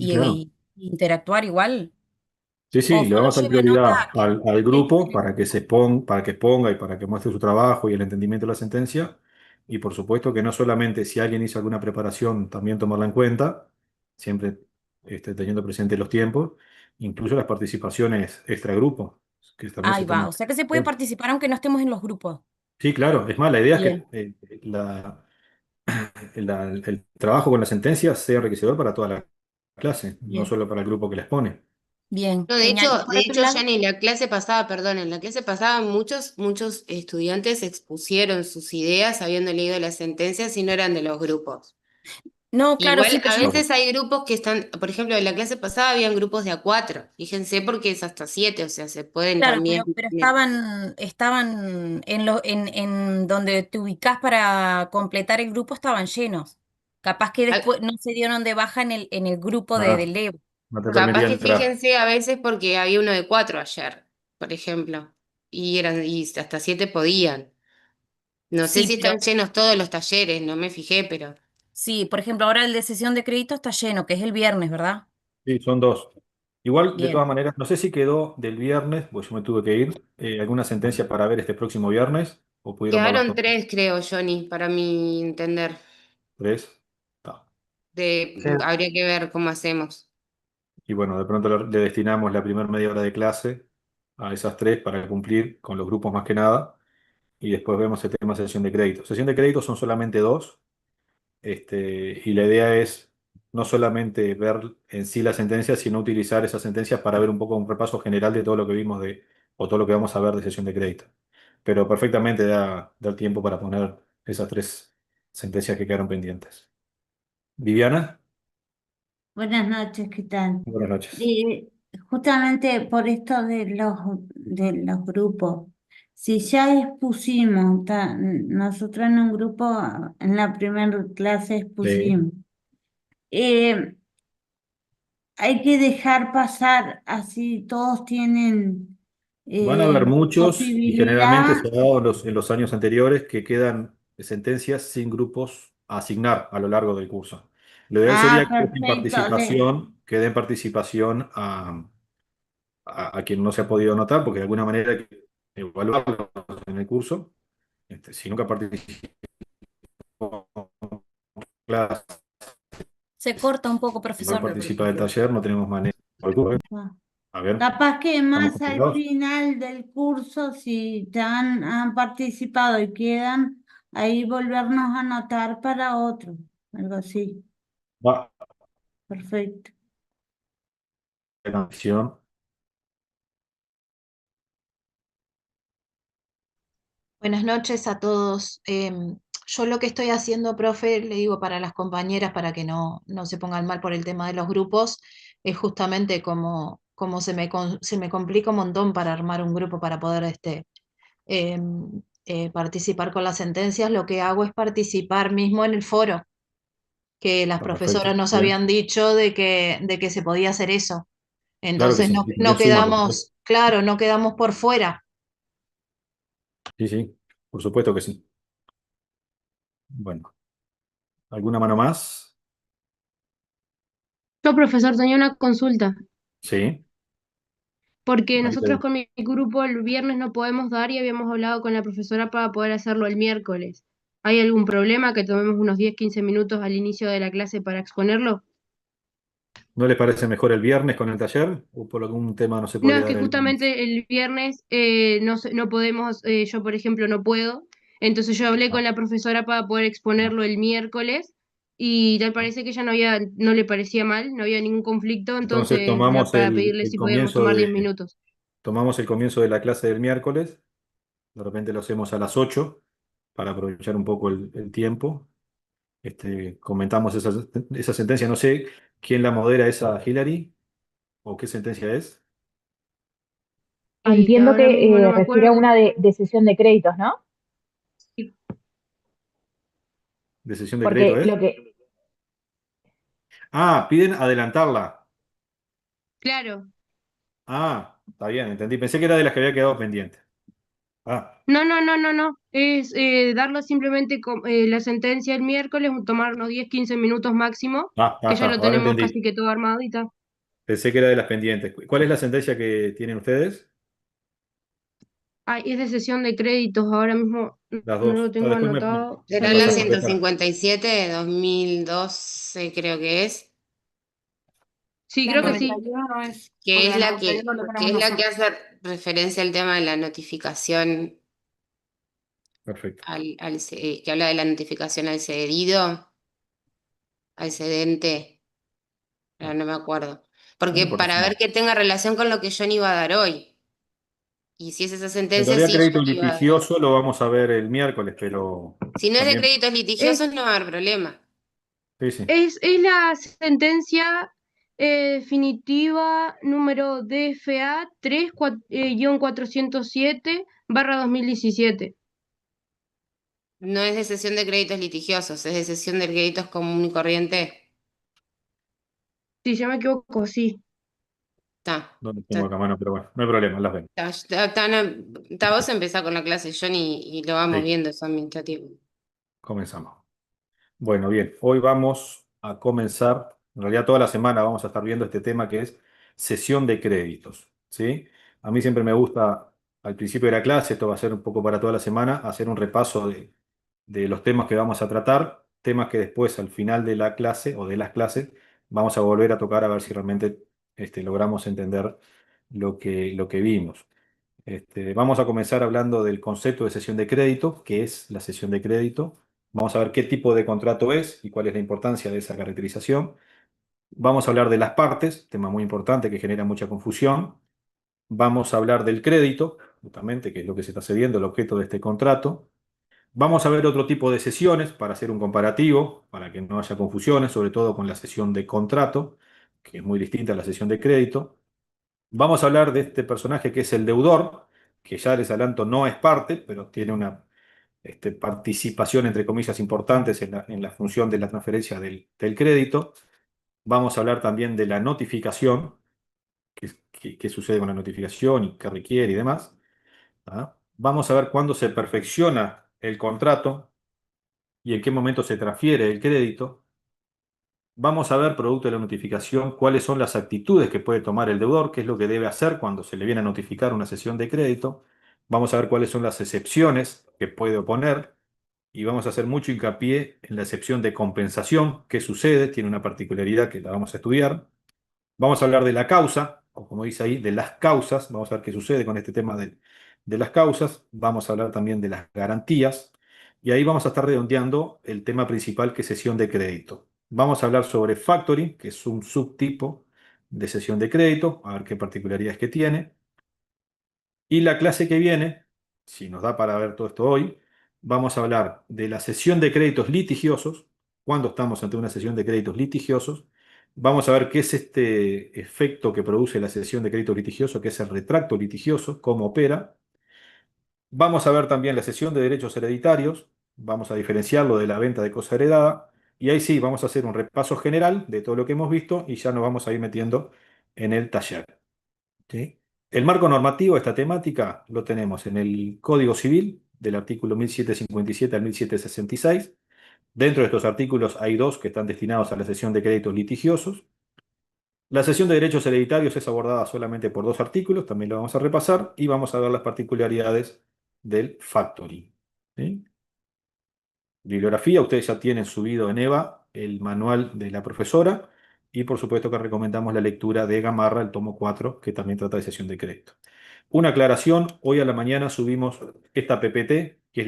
Claro. y interactuar igual. Sí, O sí, le solo vamos a dar lleva nota prioridad al grupo para que para que exponga y para que muestre su trabajo y el entendimiento de la sentencia. Y por supuesto que no solamente si alguien hizo alguna preparación, también tomarla en cuenta, siempre teniendo presente los tiempos, incluso las participaciones extragrupo, que también se ahí va. toman. O sea que se puede participar aunque no estemos en los grupos. Sí, claro, es más, la idea es Bien, que el trabajo con la sentencia sea enriquecedor para toda la clase, no bien, solo para el grupo que la expone. bien, No, genial. Y por de otro hecho, lado, Jenny, en la clase pasada, perdón, en la clase pasada muchos estudiantes expusieron sus ideas habiendo leído las sentencias y no eran de los grupos. no, claro, Igual sí, pero a yo me... veces hay grupos que están, por ejemplo, en la clase pasada habían grupos de a cuatro, fíjense porque es hasta siete, o sea, se pueden Claro, también. pero estaban en donde te ubicás para completar el grupo, estaban llenos. Capaz que Ah, después no se dieron de baja en el grupo Ah, del Evo. no te capaz permitía que entrar. fíjense a veces porque había uno de cuatro ayer, por ejemplo, y hasta siete podían. No sé Sí, si están pero llenos todos los talleres, no me fijé, pero sí, por ejemplo, ahora el de sesión de crédito está lleno, que es el viernes, ¿verdad? Sí, son dos. Igual, de Bien. todas maneras, no sé si quedó del viernes, pues yo me tuve que ir, alguna sentencia para ver este próximo viernes, o pudieron verlas quedaron todas. tres, creo, Johnny, para mi entender. Tres. Ta. Sí. Habría que ver cómo hacemos. Y bueno, de pronto le destinamos la primera media hora de clase a esas tres para cumplir con los grupos más que nada, y después vemos el tema sesión de crédito. Sesión de crédito son solamente dos. Y la idea es no solamente ver en sí la sentencia, sino utilizar esas sentencias para ver un poco un repaso general de todo lo que vimos o todo lo que vamos a ver de sesión de crédito. Pero perfectamente da el tiempo para poner esas tres sentencias que quedaron pendientes. Viviana, Buenas noches, ¿qué tal? buenas noches. Eh, Justamente por esto de los grupos, si ya expusimos, nosotros en un grupo, en la primera clase Sí. expusimos, eh, hay que dejar pasar, así todos tienen Van a haber muchos, y generalmente posibilidad. se ha dado en los años anteriores, que quedan sentencias sin grupos a asignar a lo largo del curso. Lo ideal sería Ah, perfecto. que den participación a quien no se ha podido anotar, porque de alguna manera hay que evaluarlo en el curso. Si nunca participó en clase Se corta un poco, y no profesor. participa del taller, no tenemos manera. A ver, Capaz que ¿estamos más al comunicados? final del curso, si han participado y quedan, ahí volvernos a anotar para otro, algo así. Va Perfecto. la canción. Buenas noches a todos. Yo lo que estoy haciendo, profe, le digo para las compañeras, para que no se pongan mal por el tema de los grupos, es justamente como se me complica un montón para armar un grupo para poder participar con las sentencias. Lo que hago es participar mismo en el foro, que las Está perfecto. profesoras nos Bien. habían dicho de que se podía hacer eso. Claro que Entonces sí. Y no también suma, por supuesto. quedamos, claro, no quedamos por fuera. Sí, sí, por supuesto que sí. Bueno, ¿alguna mano más? Yo, profesor, tenía una consulta, Sí. porque Ahí nosotros te- con mi grupo el viernes no podemos dar y habíamos hablado con la profesora para poder hacerlo el miércoles. ¿Hay algún problema que tomemos unos 10 15 minutos al inicio de la clase para exponerlo? ¿No le parece mejor el viernes con el taller? ¿O por algún tema no se No, podría es que dar el lunes? justamente el viernes no podemos, yo por ejemplo no puedo, entonces yo hablé Ah, con la profesora para poder exponerlo el miércoles y tal ah. parece que ella no le parecía mal, no había ningún conflicto, Entonces entonces era para pedirle si podíamos tomar 10 minutos. tomamos el comienzo de la clase del miércoles. De repente lo hacemos a las 8 para aprovechar un poco el tiempo. Comentamos esa sentencia. No sé quién la modera, esa Hillary, o qué sentencia es. Ay, Entiendo ahora mismo que no me refiere a acuerdo. una de cesión de créditos, ¿no? Sí, ¿De sesión de crédito Porque es? lo que, Ah, piden adelantarla. claro, Ah, está bien, entendí. Pensé que era de las que había quedado pendiente. Ah, No, no, no, no, no. Es darlo simplemente la sentencia el miércoles, tomarnos 10, 15 minutos máximo, que ya lo ahora tenemos entendí. casi que todo armado y tal. Pensé que era de las pendientes. ¿Cuál es la sentencia que tienen ustedes? Ah, es de sesión de créditos, ahora mismo Las no lo dos. tengo Después anotado. me Será la pasás por Eh, 157 de 2012, creo que es, sí, La creo que sí. 91 no es, que porque es la la 91 la que tenemos es la que nosotros. hace referencia al tema de la notificación Perfecto. que habla de la notificación al cedido, al cedente, ahora Bueno, no me acuerdo. no Porque importa, para ver sumamos. que tenga relación con lo que John iba a dar hoy. Y si es esa En sentencia, realidad, sí, crédito John iba a dar hoy. litigioso lo vamos a ver el miércoles, pero Si no es de también. créditos Es, litigiosos, no va a haber problema. Sí, sí. es la sentencia definitiva número DFA 3-407/2017. No es de sesión de créditos litigiosos, es de sesión de créditos común y corriente. Si yo me equivoco, sí. Está, No lo tengo está, acá a mano, pero bueno, no hay problema, las ven. vos empezá con la clase, John, y lo vamos Sí, viendo, eso administrativo. comenzamos. Bueno, bien, hoy vamos a comenzar, en realidad toda la semana vamos a estar viendo este tema que es sesión de créditos, ¿sí? A mí siempre me gusta, al principio de la clase, esto va a ser un poco para toda la semana, hacer un repaso de los temas que vamos a tratar, temas que después al final de la clase o de las clases vamos a volver a tocar a ver si realmente logramos entender lo que vimos. Vamos a comenzar hablando del concepto de sesión de crédito, qué es la sesión de crédito. Vamos a ver qué tipo de contrato es y cuál es la importancia de esa caracterización. Vamos a hablar de las partes, tema muy importante que genera mucha confusión. Vamos a hablar del crédito, justamente, que es lo que se está cediendo, el objeto de este contrato. Vamos a ver otro tipo de sesiones para hacer un comparativo, para que no haya confusiones, sobre todo con la sesión de contrato, que es muy distinta a la sesión de crédito. Vamos a hablar de este personaje que es el deudor, que ya les adelanto no es parte, pero tiene una participación, entre comillas, importantes en la función de la transferencia del crédito. Vamos a hablar también de la notificación, qué sucede con la notificación y qué requiere y demás. ¿Ah? Vamos a ver cuándo se perfecciona el contrato y en qué momento se transfiere el crédito. Vamos a ver, producto de la notificación, cuáles son las actitudes que puede tomar el deudor, qué es lo que debe hacer cuando se le viene a notificar una cesión de crédito. Vamos a ver cuáles son las excepciones que puede oponer y vamos a hacer mucho hincapié en la excepción de compensación. ¿Qué sucede? Tiene una particularidad que la vamos a estudiar. Vamos a hablar de la causa, o como dice ahí, de las causas. Vamos a ver qué sucede con este tema de las causas. Vamos a hablar también de las garantías. Y ahí vamos a estar redondeando el tema principal que es cesión de crédito. Vamos a hablar sobre factoring, que es un subtipo de cesión de crédito, a ver qué particularidades que tiene. Y la clase que viene, si nos da para ver todo esto hoy, vamos a hablar de la cesión de créditos litigiosos, cuando estamos ante una cesión de créditos litigiosos. Vamos a ver qué es este efecto que produce la cesión de crédito litigioso, que es el retracto litigioso, cómo opera. Vamos a ver también la cesión de derechos hereditarios, vamos a diferenciarlo de la venta de cosa heredada. Y ahí sí, vamos a hacer un repaso general de todo lo que hemos visto y ya nos vamos a ir metiendo en el taller. ¿Sí? El marco normativo de esta temática lo tenemos en el Código Civil, del artículo 1757 al 1766. Dentro de estos artículos hay dos que están destinados a la cesión de créditos litigiosos. La cesión de derechos hereditarios es abordada solamente por dos artículos, también lo vamos a repasar, y vamos a ver las particularidades del factoring. ¿Sí? Bibliografía, ustedes ya tienen subido en EVA el manual de la profesora, y por supuesto que recomendamos la lectura de Gamarra, el tomo 4, que también trata de cesión de crédito. Una aclaración, hoy a la mañana subimos esta PPT, que es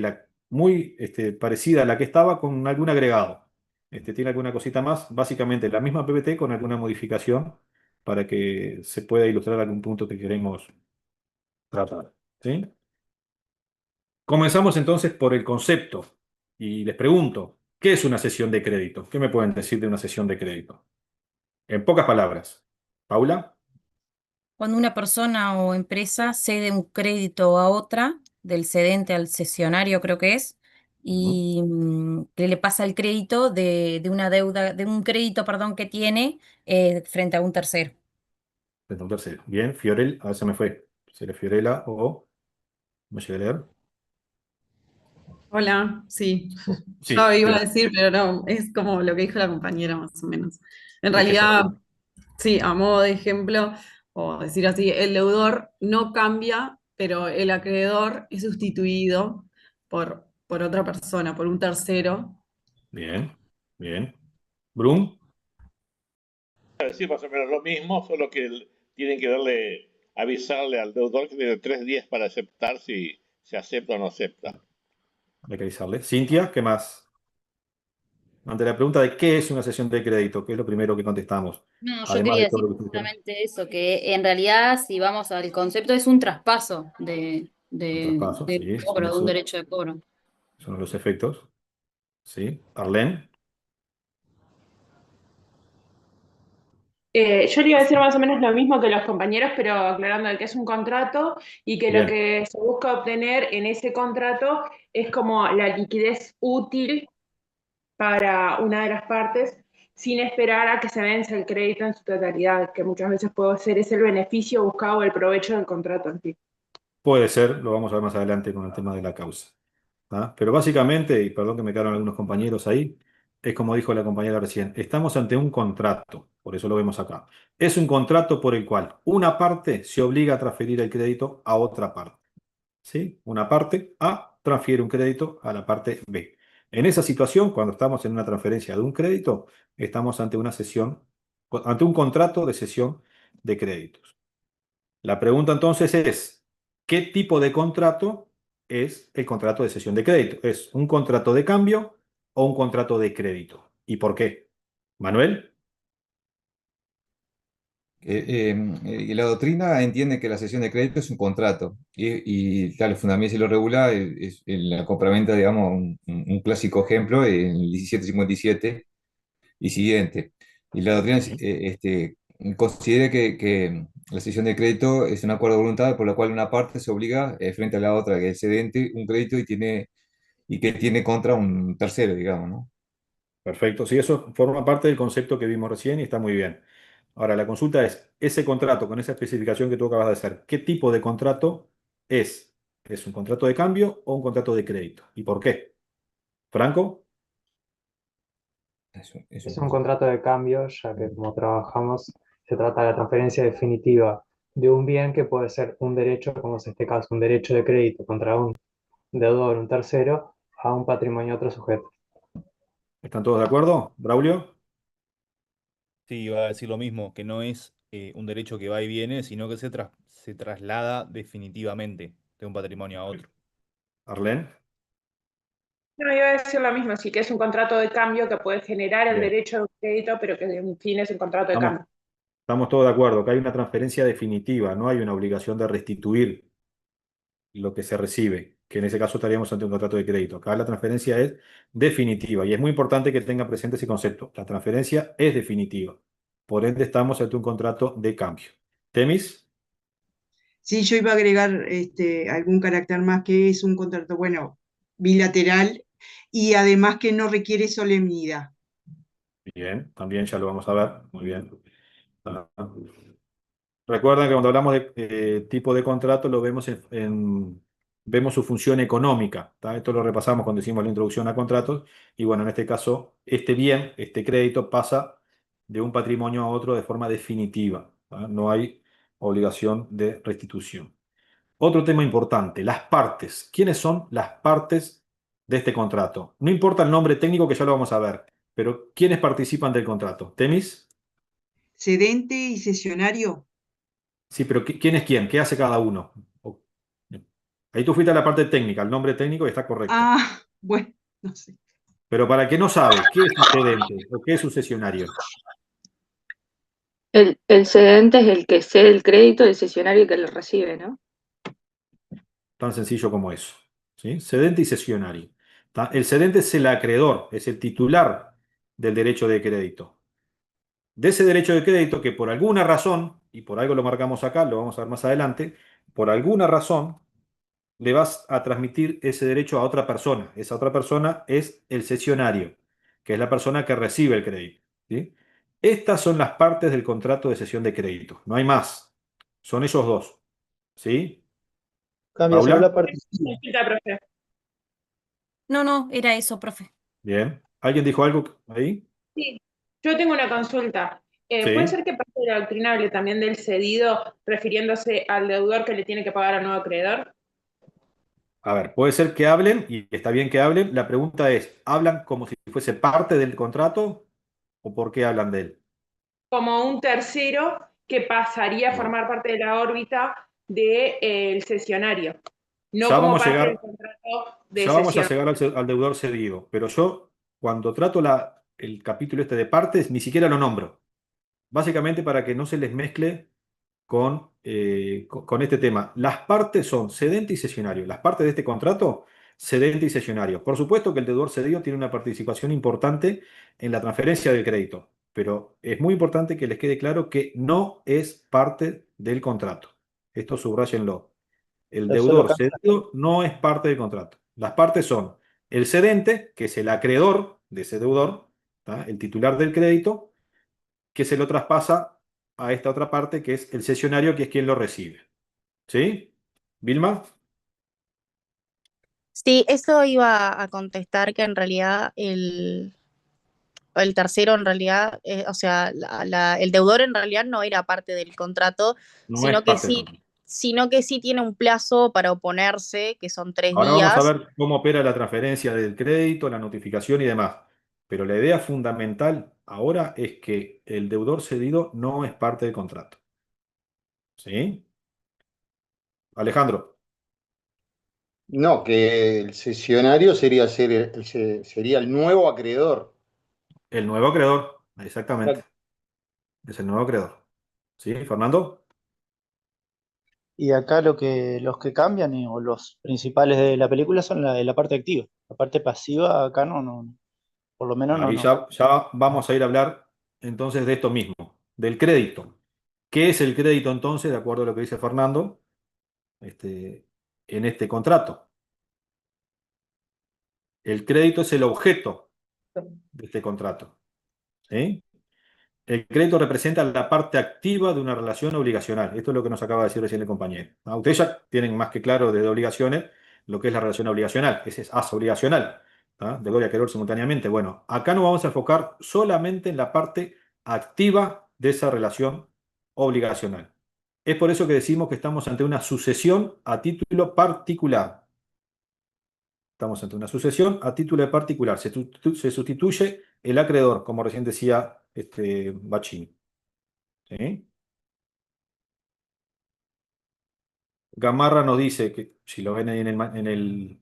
muy parecida a la que estaba, con algún agregado. Tiene alguna cosita más, básicamente la misma PPT con alguna modificación para que se pueda ilustrar algún punto que queremos tratar. ¿Sí? Comenzamos entonces por el concepto y les pregunto, ¿qué es una sesión de crédito? ¿Qué me pueden decir de una sesión de crédito? En pocas palabras. Paula. Cuando una persona o empresa cede un crédito a otra, del cedente al cesionario creo que es, Ujú. y que le pasa el crédito de una deuda, de un crédito, perdón, que tiene frente a un tercero. Entonces, bien, Fiorel, a ver, se me fue. ¿Será Fiorella o...? ¿Me llegué a leer? Hola, sí. Sí, Yo iba a bien. decir, pero no, es como lo que dijo la compañera más o menos. En Es que es realidad, así. sí, a modo de ejemplo, o decir así, el deudor no cambia, pero el acreedor es sustituido por otra persona, por un tercero. Bien, bien. Brum, Decir más o menos lo mismo, solo que tienen que darle, avisarle al deudor que tiene 3 días para aceptar si se acepta o no acepta. hay que avisarle. Cintia, ¿qué más? Ante la pregunta de qué es una sesión de crédito, ¿qué es lo primero que contestamos? No, yo Además de quería todo decir lo que ustedes dijeron. justamente eso, que en realidad si vamos al concepto es un traspaso Un traspaso, de sí, son cobro, de un esos, derecho de cobro. son los efectos. ¿Sí? Arlene, Yo le iba a decir más o menos lo mismo que los compañeros, pero aclarando de que es un contrato y que lo bien. que se busca obtener en ese contrato es como la liquidez útil para una de las partes sin esperar a que se vence el crédito en su totalidad, que muchas veces puede ser ese el beneficio buscado o el provecho del contrato en sí. Puede ser, lo vamos a ver más adelante con el tema de la causa. ¿Ah? Pero básicamente, y perdón que me quedaron algunos compañeros ahí, es como dijo la compañera recién, estamos ante un contrato, por eso lo vemos acá. Es un contrato por el cual una parte se obliga a transferir el crédito a otra parte. ¿Sí? Una parte A transfiere un crédito a la parte B. En esa situación, cuando estamos en una transferencia de un crédito, estamos ante una sesión, ante un contrato de cesión de créditos. La pregunta entonces es, ¿qué tipo de contrato es el contrato de cesión de crédito? ¿Es un contrato de cambio o un contrato de crédito? ¿Y por qué? Manuel, La doctrina entiende que la cesión de crédito es un contrato y tal, los fundamentos y lo regula es la compraventa, digamos, un clásico ejemplo en el 1757 y siguiente. Y la doctrina considera que la cesión de crédito es un acuerdo de voluntad por la cual una parte se obliga frente a la otra, que es cedente, un crédito y que tiene contra un tercero, digamos, ¿no? perfecto. Sí, eso forma parte del concepto que vimos recién y está muy bien. Ahora, la consulta es, ese contrato con esa especificación que tú acabas de hacer, ¿qué tipo de contrato es? ¿Es un contrato de cambio o un contrato de crédito? ¿Y por qué? Franco, Es Es un un contrato. contrato de cambio, ya que como trabajamos, se trata de la transferencia definitiva de un bien que puede ser un derecho, como es este caso, un derecho de crédito contra un deudor, un tercero, a un patrimonio de otro sujeto. ¿están todos de acuerdo? Braulio, Sí, iba a decir lo mismo, que no es un derecho que va y viene, sino que se traslada definitivamente de un patrimonio a otro. Arlen, No, iba a decir lo mismo, sí que es un contrato de cambio que puede generar el bien. derecho de un crédito, pero que en fin es un contrato de Estamos, cambio. estamos todos de acuerdo que hay una transferencia definitiva, no hay una obligación de restituir lo que se recibe, que en ese caso estaríamos ante un contrato de crédito. Acá la transferencia es definitiva y es muy importante que tenga presente ese concepto. La transferencia es definitiva. Por ende, estamos ante un contrato de cambio. ¿Temis? Sí, yo iba a agregar algún carácter más que es un contrato, bueno, bilateral y además que no requiere solemnidad. Bien, también ya lo vamos a ver. Muy bien. Ah, recuerden que cuando hablamos de tipo de contrato lo vemos vemos su función económica. ¿Tá? Esto lo repasamos cuando hicimos la introducción a contratos. Y bueno, en este caso, este bien, este crédito pasa de un patrimonio a otro de forma definitiva. ¿Tá? No hay obligación de restitución. Otro tema importante, las partes. ¿Quiénes son las partes de este contrato? No importa el nombre técnico que ya lo vamos a ver, pero ¿quiénes participan del contrato? ¿Temis? Cedente y cesionario. Sí, pero ¿quién es quién? ¿Qué hace cada uno? O- Ahí tú fuiste a la parte técnica, el nombre técnico y está correcto. Ah, bueno, no sé. Pero para el que no sabe, ¿qué es sucedente o qué es sucesionario? El cedente es el que cede el crédito y el cesionario el que lo recibe, ¿no? Tan sencillo como eso. ¿Sí? Cedente y cesionario. ¿Tá? El cedente es el acreedor, es el titular del derecho de crédito. De ese derecho de crédito que por alguna razón, y por algo lo marcamos acá, lo vamos a ver más adelante, por alguna razón le vas a transmitir ese derecho a otra persona. Esa otra persona es el cesionario, que es la persona que recibe el crédito. ¿Sí? Estas son las partes del contrato de cesión de crédito. No hay más. Son esos dos. ¿Sí? cambia solo la Paula, participación. Consulta, profe. No, era eso, profe. bien. ¿Alguien dijo algo ahí? Sí, yo tengo una consulta. ¿Puede Sí. ser que parte de la doctrina hable también del cedido, refiriéndose al deudor que le tiene que pagar al nuevo acreedor? A ver, puede ser que hablen, y está bien que hablen. La pregunta es, ¿hablan como si fuese parte del contrato o por qué hablan de él? Como un tercero que pasaría a Bien. formar parte de la órbita del cesionario, no Ya como vamos a parte del llegar, contrato de ya vamos a cesión. llegar al deudor cedido, pero yo cuando trato el capítulo este de partes, ni siquiera lo nombro. Básicamente para que no se les mezcle con este tema. Las partes son cedente y cesionario. Las partes de este contrato, cedente y cesionario. Por supuesto que el deudor cedido tiene una participación importante en la transferencia del crédito, pero es muy importante que les quede claro que no es parte del contrato. Esto subrayenlo. El Pero solo deudor cambia. cedido no es parte del contrato. Las partes son el cedente, que es el acreedor de ese deudor, ¿tá? El titular del crédito, que se lo traspasa a esta otra parte, que es el cesionario, que es quien lo recibe. ¿Sí? ¿Vilma? Sí, eso iba a contestar que en realidad el tercero en realidad, o sea, el deudor en realidad no era parte del contrato, No es sino que parte del sí, contrato. sino que sí tiene un plazo para oponerse, que son tres Ahora vamos a días. ver cómo opera la transferencia del crédito, la notificación y demás. Pero la idea fundamental ahora es que el deudor cedido no es parte del contrato. ¿Sí? Alejandro, No, que el cesionario sería el nuevo acreedor. el nuevo acreedor. Exactamente. Es el nuevo acreedor. ¿Sí, Fernando? Y acá los que cambian o los principales de la película son la parte activa. La parte pasiva acá por lo menos Ahí no. ya vamos a ir a hablar entonces de esto mismo, del crédito. ¿Qué es el crédito entonces, de acuerdo a lo que dice Fernando, en este contrato? El crédito es el objeto de este contrato. ¿Sí? El crédito representa la parte activa de una relación obligacional. Esto es lo que nos acaba de decir recién el compañero. Ustedes ya tienen más que claro de obligaciones lo que es la relación obligacional. Ese es as obligacional. Deber y acreedor simultáneamente. Bueno, acá nos vamos a enfocar solamente en la parte activa de esa relación obligacional. Es por eso que decimos que estamos ante una sucesión a título particular. Estamos ante una sucesión a título de particular. Se sustituye el acreedor, como recién decía Bacini. ¿Sí? Gamarra nos dice que, si lo ven ahí en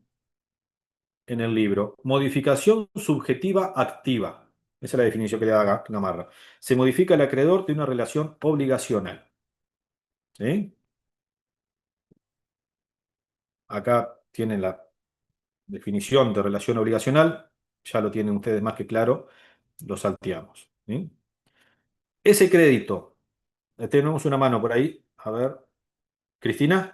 el libro, modificación subjetiva activa. Esa es la definición que le da Gamarra. Se modifica el acreedor de una relación obligacional. ¿Sí? Acá tienen la definición de relación obligacional. Ya lo tienen ustedes más que claro. Lo salteamos. ¿Sí? Ese crédito. Tenemos una mano por ahí. A ver. Cristina.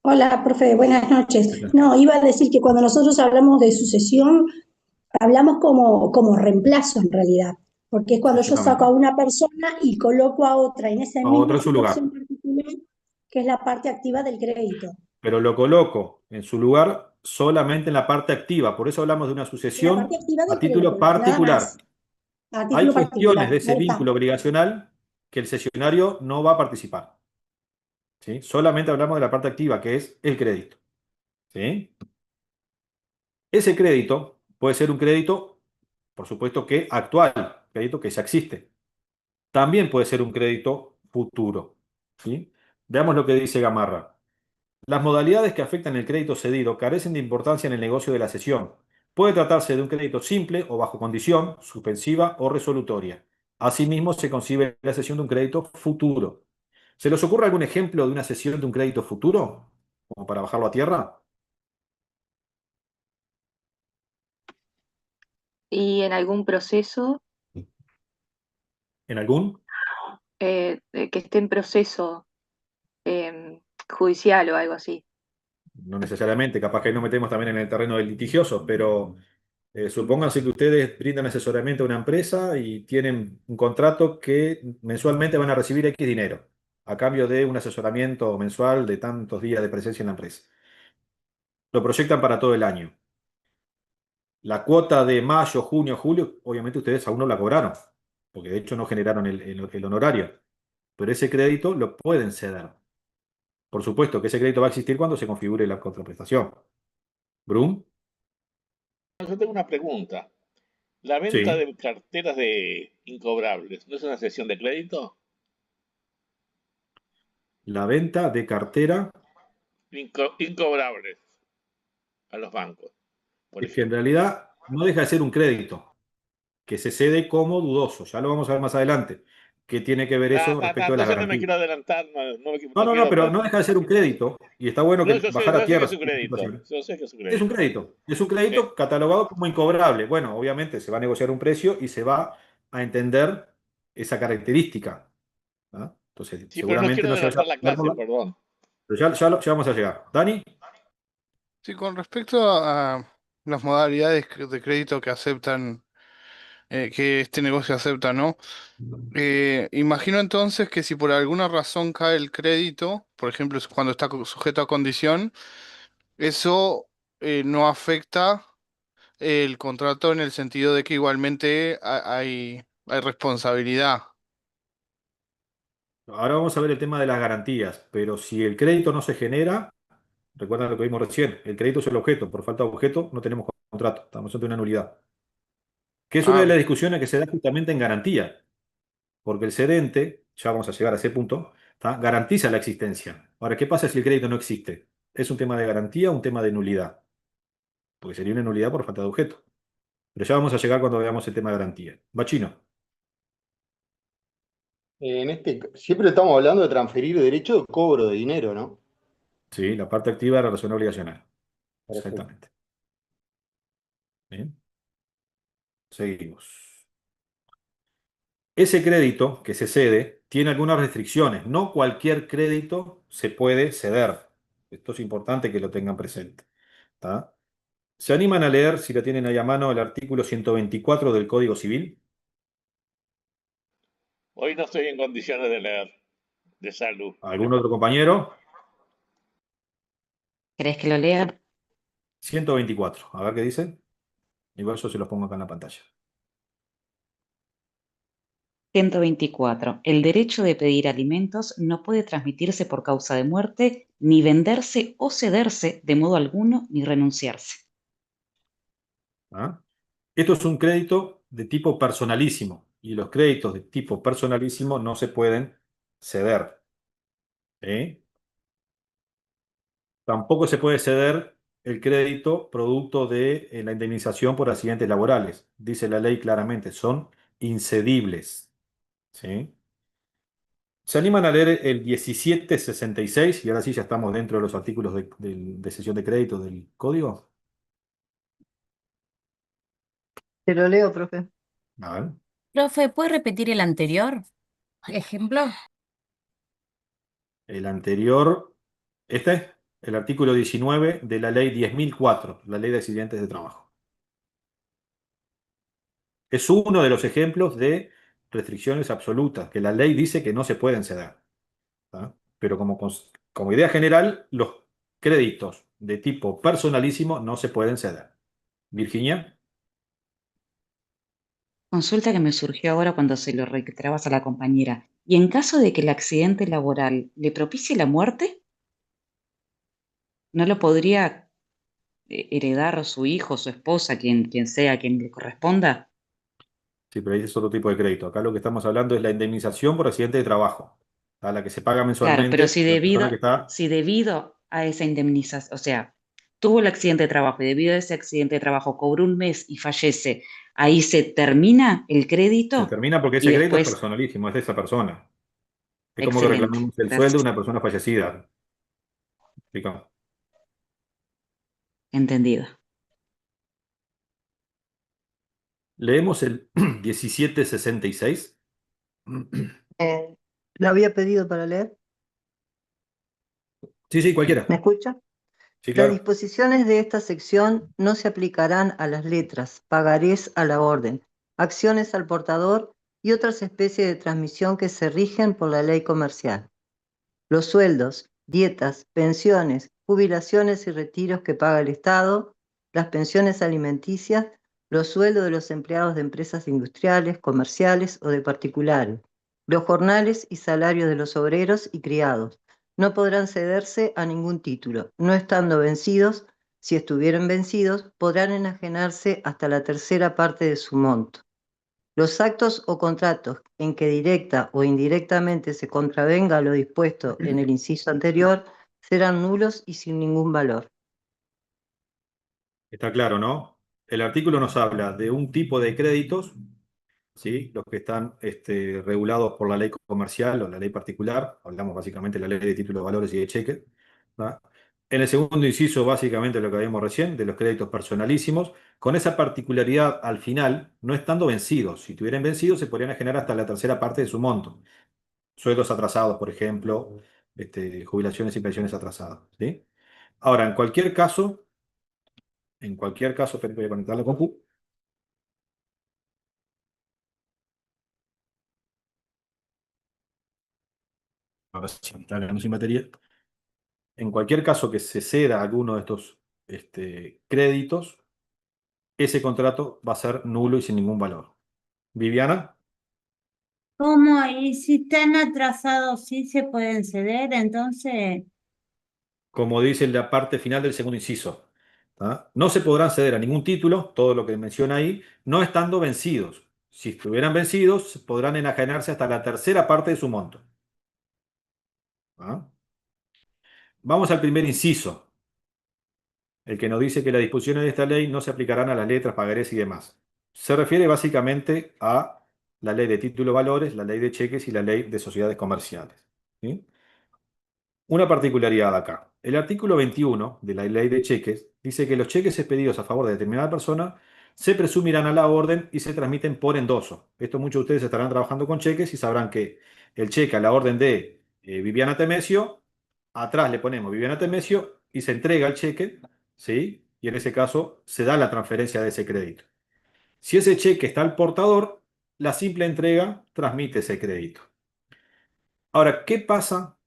Hola, profe, buenas noches. No, iba a decir que cuando nosotros hablamos de sucesión, hablamos como reemplazo en realidad, porque es cuando yo saco a Exactamente. una persona y coloco a otra en esa A otro misma en su situación lugar. particular, que es la parte activa del crédito. Pero lo coloco en su lugar solamente en la parte activa. Por eso hablamos de una En la parte sucesión activa a del título crédito, nada más, particular. a Hay título cuestiones particular. de ese Ahí está. vínculo obligacional que el cesionario no va a participar. ¿Sí? Solamente hablamos de la parte activa, que es el crédito. ¿Sí? Ese crédito puede ser un crédito, por supuesto que actual, crédito que ya existe. También puede ser un crédito futuro. ¿Sí? Veamos lo que dice Gamarra. Las modalidades que afectan el crédito cedido carecen de importancia en el negocio de la cesión. Puede tratarse de un crédito simple o bajo condición, suspensiva o resolutoria. Asimismo, se concibe la cesión de un crédito futuro. ¿Se les ocurre algún ejemplo de una cesión de un crédito futuro? Como para bajarlo a tierra. Y en algún proceso ¿En algún? que esté en proceso judicial o algo así. No necesariamente, capaz que ahí nos metemos también en el terreno del litigioso, pero supónganse que ustedes brindan asesoramiento a una empresa y tienen un contrato que mensualmente van a recibir X dinero. a cambio de un asesoramiento mensual de tantos días de presencia en la empresa. Lo proyectan para todo el año. La cuota de mayo, junio, julio, obviamente ustedes aún no la cobraron, porque de hecho no generaron el honorario, pero ese crédito lo pueden ceder. Por supuesto que ese crédito va a existir cuando se configure la contraprestación. ¿Brum? Yo tengo una pregunta. ¿La venta Sí. de carteras de incobrables no es una cesión de crédito? La venta de cartera Incobrables a los bancos, por es que en ejemplo. realidad no deja de ser un crédito que se cede como dudoso. Ya lo vamos a ver más adelante. ¿Qué tiene que ver eso respecto de las Entonces no me garantías? quiero adelantar, No, no no, no, quiero... pero no deja de ser un crédito y está bueno No, que bajar a yo sé que tierra es un ciertas crédito, situaciones. yo sé que es un Es un crédito. crédito. Es un Sí. crédito catalogado como incobrable. Bueno, obviamente se va a negociar un precio y se va a entender esa característica. ¿Ah? Entonces, Sí, pero no seguramente quiero no se vaya a adelantar la pagar clase, perdón. pero ya vamos a llegar. ¿Dani? Sí, con respecto a las modalidades de crédito que aceptan, que este negocio acepta, ¿no? Imagino entonces que si por alguna razón cae el crédito, por ejemplo, es cuando está sujeto a condición, eso no afecta el contrato en el sentido de que igualmente hay responsabilidad. Ahora vamos a ver el tema de las garantías, pero si el crédito no se genera, recuerda lo que vimos recién, el crédito es el objeto, por falta de objeto no tenemos contrato, estamos ante una nulidad. Que es una Ah, de las bien. discusiones que se da justamente en garantía, porque el cedente, ya vamos a llegar a ese punto, ¿tá? Garantiza la existencia. Ahora, ¿qué pasa si el crédito no existe? ¿Es un tema de garantía o un tema de nulidad? Porque sería una nulidad por falta de objeto. Pero ya vamos a llegar cuando veamos el tema de garantía. Bachino. Siempre estamos hablando de transferir derecho de cobro de dinero, ¿no? Sí, la parte activa de la relación obligacional. Perfecto. Exactamente. Bien, seguimos. Ese crédito que se cede tiene algunas restricciones. No cualquier crédito se puede ceder. Esto es importante que lo tengan presente. ¿Tá? ¿Se animan a leer, si lo tienen ahí a mano, el artículo 124 del Código Civil? Hoy no estoy en condiciones de leer, de salud. ¿Algún otro compañero? ¿Querés que lo lea? 124. A ver qué dice. Igual yo se los pongo acá en la pantalla. 124. El derecho de pedir alimentos no puede transmitirse por causa de muerte, ni venderse o cederse de modo alguno, ni renunciarse. ¿Ah? Esto es un crédito de tipo personalísimo y los créditos de tipo personalísimo no se pueden ceder. ¿Eh? Tampoco se puede ceder el crédito producto de la indemnización por accidentes laborales. Dice la ley claramente, son incedibles. ¿Sí? ¿Se animan a leer el 1766? Y ahora sí ya estamos dentro de los artículos de cesión de crédito del código. Te lo leo, profe. A ver. Profe, ¿puede repetir el anterior ejemplo? El anterior, el artículo 19 de la ley 10.004, la ley de accidentes de trabajo. Es uno de los ejemplos de restricciones absolutas, que la ley dice que no se pueden ceder. ¿Tá? Pero como idea general, los créditos de tipo personalísimo no se pueden ceder. Virginia. Consulta que me surgió ahora cuando se lo reiterabas a la compañera. ¿Y en caso de que el accidente laboral le propicie la muerte, no lo podría heredar su hijo, su esposa, quien sea, quien le corresponda? Sí, pero ahí es otro tipo de crédito. Acá lo que estamos hablando es la indemnización por accidente de trabajo, a la que se paga Claro, pero mensualmente a la persona que está. si debido a esa indemnización, o sea, tuvo el accidente de trabajo y debido a ese accidente de trabajo cobró un mes y fallece, ahí se termina el Se crédito termina porque y ese crédito es después, personalísimo, es de esa persona. Es como que excelente, reclamamos el sueldo de gracias, una persona fallecida. ¿Explicado? entendido. Leemos el 1766. Lo había pedido para leer. Sí, sí, cualquiera. ¿Me escucha? Sí, Las claro. disposiciones de esta sección no se aplicarán a las letras, pagarés a la orden, acciones al portador y otras especies de transmisión que se rigen por la ley comercial. los sueldos, dietas, pensiones, jubilaciones y retiros que paga el Estado, las pensiones alimenticias, los sueldos de los empleados de empresas industriales, comerciales o de particulares, los jornales y salarios de los obreros y criados. No podrán cederse a ningún título, no estando vencidos. Si estuvieran vencidos, podrán enajenarse hasta la tercera parte de su monto. Los actos o contratos en que directa o indirectamente se contravenga lo dispuesto en el inciso anterior serán nulos y sin ningún valor. Está claro, ¿no? El artículo nos habla de un tipo de créditos, ¿sí? Los que están regulados por la ley comercial o la ley particular. Hablamos básicamente de la ley de títulos de valores y de cheques. ¿Va? En el segundo inciso, básicamente lo que habíamos recién, de los créditos personalísimos, con esa particularidad al final, no estando vencidos. Si estuvieran vencidos, se podrían generar hasta la tercera parte de su monto. Sueldos atrasados, por ejemplo, jubilaciones y pensiones atrasadas, ¿sí? Ahora, espera, voy a conectar la compu. Ahora sí, está quedando sin batería. En cualquier caso que se ceda alguno de estos créditos, ese contrato va a ser nulo y sin ningún valor. Viviana, ¿Cómo? Y si están atrasados, sí se pueden ceder, entonces, como dice la parte final del segundo inciso, ¿tá? No se podrán ceder a ningún título, todo lo que menciona ahí, no estando vencidos. Si estuvieran vencidos, podrán enajenarse hasta la tercera parte de su monto. ¿Ah? Vamos al primer inciso, el que nos dice que las disposiciones de esta ley no se aplicarán a las letras, pagarés y demás. Se refiere básicamente a la ley de títulos valores, la ley de cheques y la ley de sociedades comerciales. ¿Sí? Una particularidad acá. El artículo 21 de la ley de cheques dice que los cheques expedidos a favor de determinada persona se presumirán a la orden y se transmiten por endoso. Esto muchos de ustedes estarán trabajando con cheques y sabrán que el cheque a la orden de Viviana Temesio, atrás le ponemos Viviana Temesio y se entrega el cheque, ¿sí? Y en ese caso se da la transferencia de ese crédito. Si ese cheque está al portador, la simple entrega transmite ese crédito. Ahora, ¿qué pasa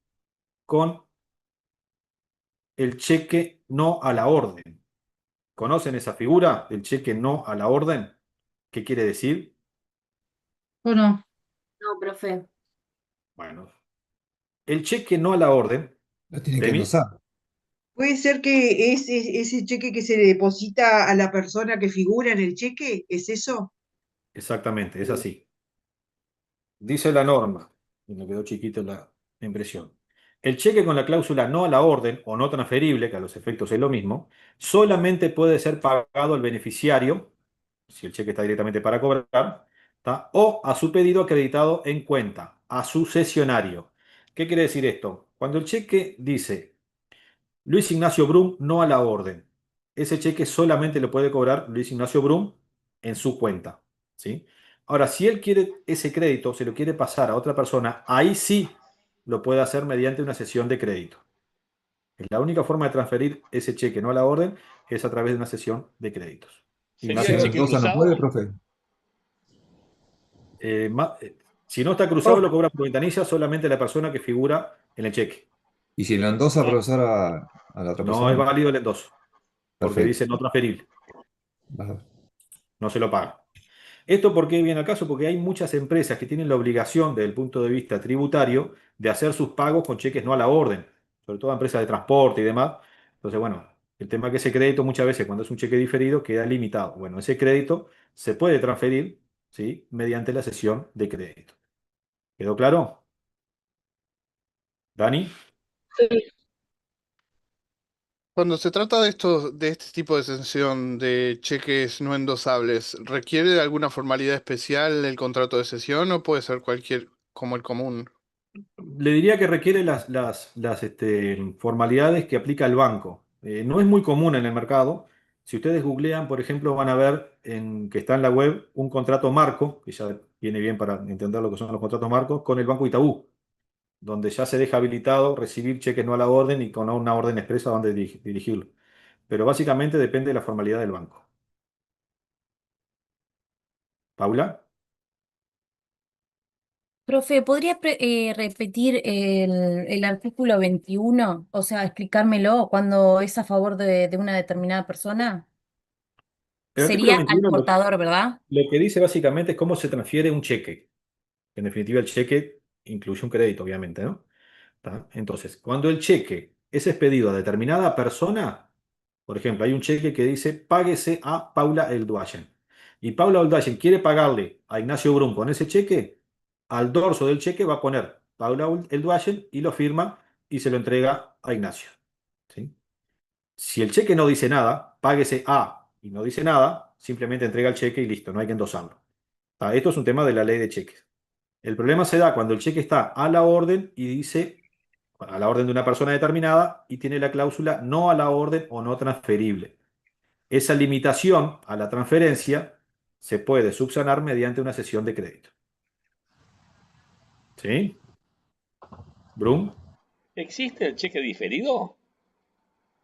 con el cheque no a la orden? ¿Conocen esa figura del cheque no a la orden? ¿Qué quiere decir? bueno, no, profe. Bueno, el cheque no a la orden, Lo tienen que Temi, endosar. ¿Puede ser que ese cheque que se le deposita a la persona que figura en el cheque? ¿Es eso? exactamente, es así. Dice la norma, y me quedó chiquito la impresión. El cheque con la cláusula no a la orden o no transferible, que a los efectos es lo mismo, solamente puede ser pagado al beneficiario, si el cheque está directamente para cobrar, ¿tá? O a su pedido acreditado en cuenta, a su cesionario. ¿Qué quiere decir esto? Cuando el cheque dice Luis Ignacio Brum no a la orden, ese cheque solamente lo puede cobrar Luis Ignacio Brum en su cuenta, ¿sí? Ahora, si él quiere ese crédito, se lo quiere pasar a otra persona, ahí sí lo puede hacer mediante una sesión de crédito. Es la única forma de transferir ese cheque no a la orden es a través de una sesión de créditos. ¿Sería Si el no Ignacio, cheque endosa, no puede, cruzado? profe. si no está cruzado, lo cobra por ventanilla solamente la persona que figura en el cheque. Y si lo endosa, Ah, profesor, a la otra No es persona. válido el endoso, porque Perfecto. dice no transferible, Va. no se lo paga. ¿Esto por qué viene al caso? Porque hay muchas empresas que tienen la obligación, desde el punto de vista tributario, de hacer sus pagos con cheques no a la orden, sobre todo empresas de transporte y demás. Entonces, bueno, el tema es que ese crédito muchas veces, cuando es un cheque diferido, queda limitado. Bueno, ese crédito se puede transferir, ¿sí? Mediante la sesión de crédito. ¿Quedó claro? ¿Dani? Cuando se trata de este tipo de cesión de cheques no endosables, ¿requiere de alguna formalidad especial el contrato de cesión o puede ser cualquier como el común? Le diría que requiere las formalidades que aplica el banco. No es muy común en el mercado. Si ustedes googlean, por ejemplo, van a ver que está en la web un contrato marco, que ya viene bien para entender lo que son los contratos marcos, con el Banco Itaú, donde ya se deja habilitado recibir cheques no a la orden y con una orden expresa donde dirigirlo. Pero básicamente depende de la formalidad del banco. ¿Paula? Profe, ¿podría repetir el artículo 21? O sea, explicármelo cuando es a favor de una determinada persona. El artículo Sería al 21 portador, ¿verdad? lo que dice básicamente es cómo se transfiere un cheque. En definitiva, el cheque incluye un crédito, obviamente, ¿no? ¿Tá? Entonces, cuando el cheque es expedido a determinada persona, por ejemplo, hay un cheque que dice páguese a Paula Elduayen. Y Paula Elduayen quiere pagarle a Ignacio Brum con ese cheque, al dorso del cheque va a poner Paula Elduayen y lo firma y se lo entrega a Ignacio. ¿Sí? Si el cheque no dice nada, páguese a y no dice nada, simplemente entrega el cheque y listo, no hay que endosarlo. ¿Tá? Esto es un tema de la ley de cheques. El problema se da cuando el cheque está a la orden y dice a la orden de una persona determinada y tiene la cláusula no a la orden o no transferible. Esa limitación a la transferencia se puede subsanar mediante una cesión de crédito. ¿Sí? ¿Brum? ¿Existe el cheque diferido?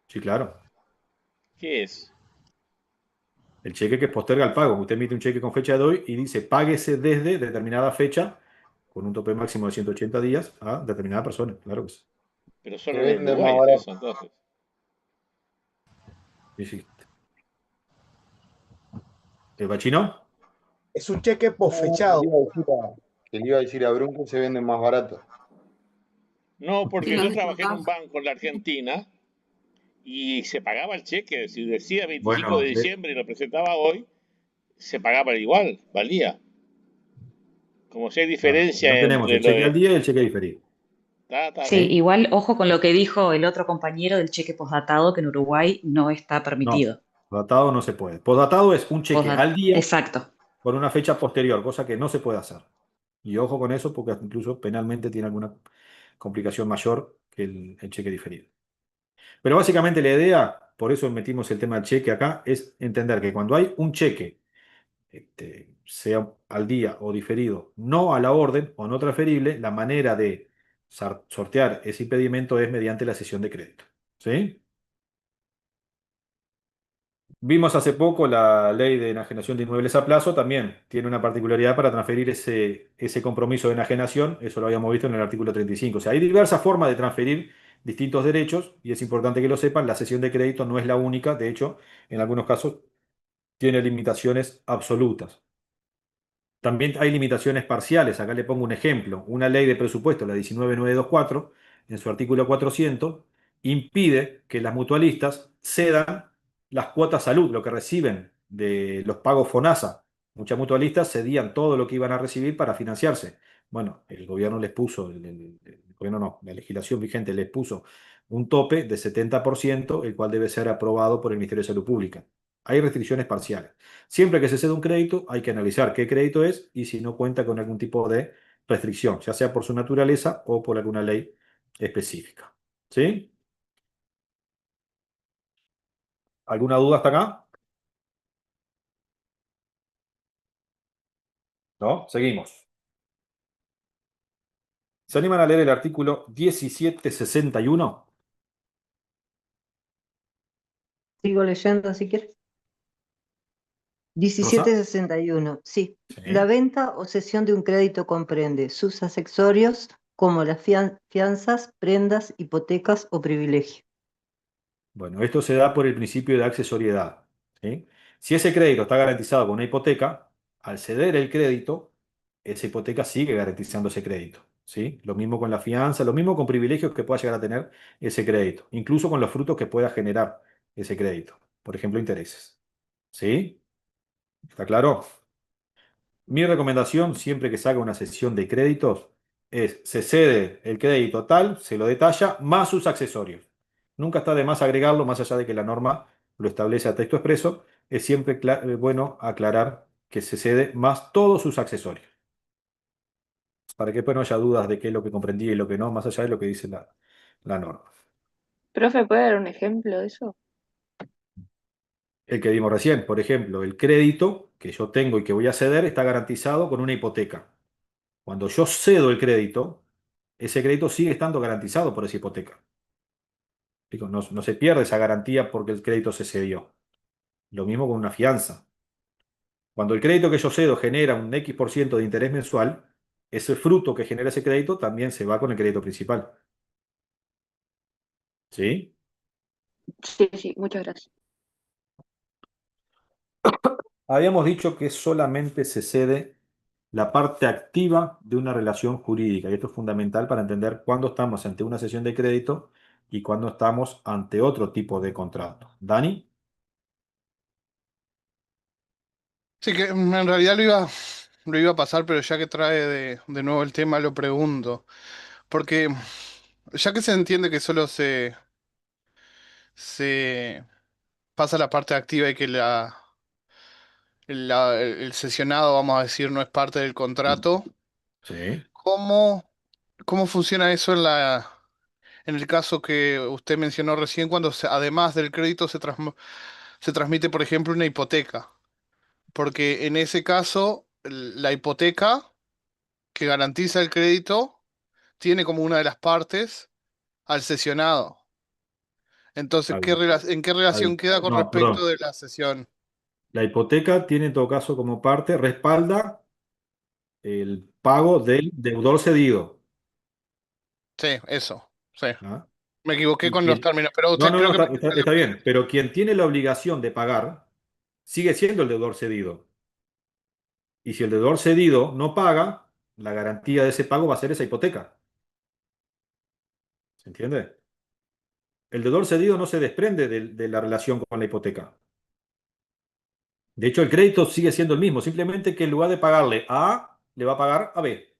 Sí, claro. ¿Qué es? El cheque que posterga el pago. Usted emite un cheque con fecha de hoy y dice páguese desde determinada fecha con un tope máximo de 180 días a determinada persona. Claro que sí. Pero Se solo en vende más Uruguay es barato. eso, entonces. Sí, sí. ¿El bachino? Es un cheque No, posfechado. que le iba a decir a Brun que se venden más barato. No, ¿Y porque los yo trabajé en un descontás? banco en la Argentina y se pagaba el cheque. Si decía 25 Bueno, de diciembre y lo presentaba hoy, se pagaba igual, valía. Como si hay no diferencia tenemos entre el lo cheque al de... día y el cheque diferido. Sí, bien. igual ojo con lo que dijo el otro compañero del cheque postdatado, que en Uruguay no está No, permitido. datado no se puede. Postdatado es un cheque al día Exacto. con una fecha posterior, cosa que no se puede hacer. Y ojo con eso porque incluso penalmente tiene alguna complicación mayor que el cheque diferido. Pero básicamente la idea, por eso metimos el tema del cheque acá, es entender que cuando hay un cheque, sea al día o diferido, no a la orden o no transferible, la manera de sortear ese impedimento es mediante la cesión de crédito. ¿Sí? Vimos hace poco la ley de enajenación de inmuebles a plazo, también tiene una particularidad para transferir ese compromiso de enajenación, eso lo habíamos visto en el artículo 35. O sea, hay diversas formas de transferir distintos derechos y es importante que lo sepan, la cesión de crédito no es la única, de hecho, en algunos casos tiene limitaciones absolutas. También hay limitaciones parciales. Acá le pongo un ejemplo. Una ley de presupuesto, la 19924, en su artículo 400, impide que las mutualistas cedan las cuotas salud, lo que reciben de los pagos FONASA. Muchas mutualistas cedían todo lo que iban a recibir para financiarse. Bueno, el gobierno les puso, el gobierno no, la legislación vigente les puso un tope de 70%, el cual debe ser aprobado por el Ministerio de Salud Pública. Hay restricciones parciales. Siempre que se cede un crédito, hay que analizar qué crédito es y si no cuenta con algún tipo de restricción, ya sea por su naturaleza o por alguna ley específica. ¿Sí? ¿Alguna duda hasta acá? ¿No? Seguimos. ¿Se animan a leer el artículo 1761? Sigo leyendo si quieres. ¿Rosa? 1761. Sí. La Sí. venta o cesión de un crédito comprende sus accesorios como las fianzas, prendas, hipotecas o privilegios. Bueno, esto se da por el principio de accesoriedad. ¿Sí? Si ese crédito está garantizado con una hipoteca, al ceder el crédito, esa hipoteca sigue garantizando ese crédito. ¿Sí? Lo mismo con la fianza, lo mismo con privilegios que pueda llegar a tener ese crédito, incluso con los frutos que pueda generar ese crédito, por ejemplo, intereses. ¿Sí? ¿Está claro? Mi recomendación, siempre que se haga una sesión de créditos, es se cede el crédito tal, se lo detalla, más sus accesorios. Nunca está de más agregarlo, más allá de que la norma lo establece a texto expreso, es siempre bueno aclarar que se cede más todos sus accesorios, para que después no haya dudas de qué es lo que comprendí y lo que no, más allá de lo que dice la norma. Profe, ¿puede dar un ejemplo de eso? El que vimos recién, por ejemplo, el crédito que yo tengo y que voy a ceder está garantizado con una hipoteca. Cuando yo cedo el crédito, ese crédito sigue estando garantizado por esa hipoteca. Digo, no, no se pierde esa garantía porque el crédito se cedió. Lo mismo con una fianza. Cuando el crédito que yo cedo genera un X% de interés mensual, ese fruto que genera ese crédito también se va con el crédito principal. ¿Sí? Sí, sí, muchas gracias. Habíamos dicho que solamente se cede la parte activa de una relación jurídica, y esto es fundamental para entender cuándo estamos ante una cesión de crédito y cuándo estamos ante otro tipo de contrato. ¿Dani? Sí, que en realidad lo iba a pasar, pero ya que trae de nuevo el tema, lo pregunto. Porque ya que se entiende que solo se pasa la parte activa y que el sesionado, vamos a decir, no es parte del contrato, Sí. ¿cómo, cómo funciona eso en el caso que usted mencionó recién, cuando además del crédito se transmite, por ejemplo, una hipoteca? Porque en ese caso, la hipoteca que garantiza el crédito tiene como una de las partes al sesionado. Entonces, Está bien, ¿en qué está relación bien. queda con No, respecto perdón. de la sesión? La hipoteca tiene en todo caso como parte, respalda el pago del deudor cedido. Sí, eso, sí. ¿Ah? Me equivoqué Y con los quien... términos, pero No, usted no, creo no, que está, me está bien, pero quien tiene la obligación de pagar sigue siendo el deudor cedido. Y si el deudor cedido no paga, la garantía de ese pago va a ser esa hipoteca. ¿Se entiende? El deudor cedido no se desprende de la relación con la hipoteca. De hecho, el crédito sigue siendo el mismo, simplemente que en lugar de pagarle a A, le va a pagar a B.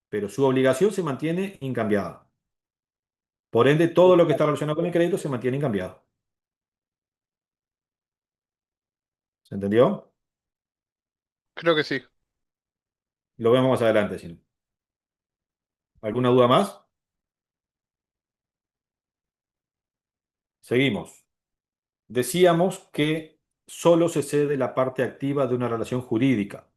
Pero su obligación se mantiene incambiada. Por ende, todo lo que está relacionado con el crédito se mantiene incambiado. ¿Se entendió? creo que sí. Lo vemos más adelante, si no. ¿Alguna duda más? Seguimos. Decíamos que solo se cede la parte activa de una relación jurídica.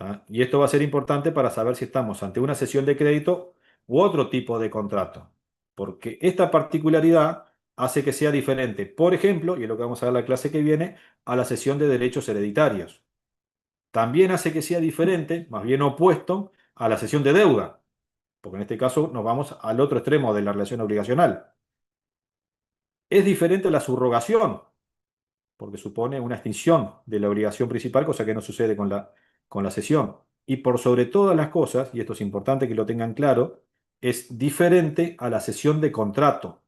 ¿Ah? Y esto va a ser importante para saber si estamos ante una cesión de crédito u otro tipo de contrato. Porque esta particularidad hace que sea diferente, por ejemplo, y es lo que vamos a ver en la clase que viene, a la cesión de derechos hereditarios. También hace que sea diferente, más bien opuesto, a la cesión de deuda, porque en este caso nos vamos al otro extremo de la relación obligacional. Es diferente a la subrogación, porque supone una extinción de la obligación principal, cosa que no sucede con la cesión. Y por sobre todas las cosas, y esto es importante que lo tengan claro, es diferente a la cesión de contrato.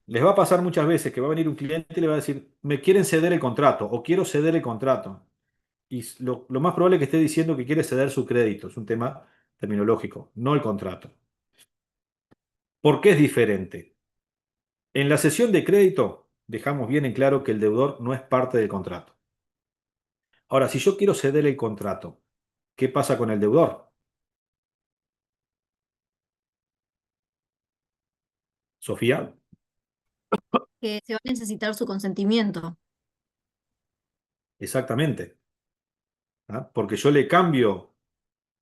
Les va a pasar muchas veces que va a venir un cliente y le va a decir, me quieren ceder el contrato o quiero ceder el contrato. Y lo más probable es que esté diciendo que quiere ceder su crédito. Es un tema terminológico, no el contrato. ¿Por qué es diferente? En la cesión de crédito dejamos bien en claro que el deudor no es parte del contrato. Ahora, si yo quiero ceder el contrato, ¿qué pasa con el deudor? Sofía, Que se va a necesitar su consentimiento. exactamente. ¿Ah? Porque yo le cambio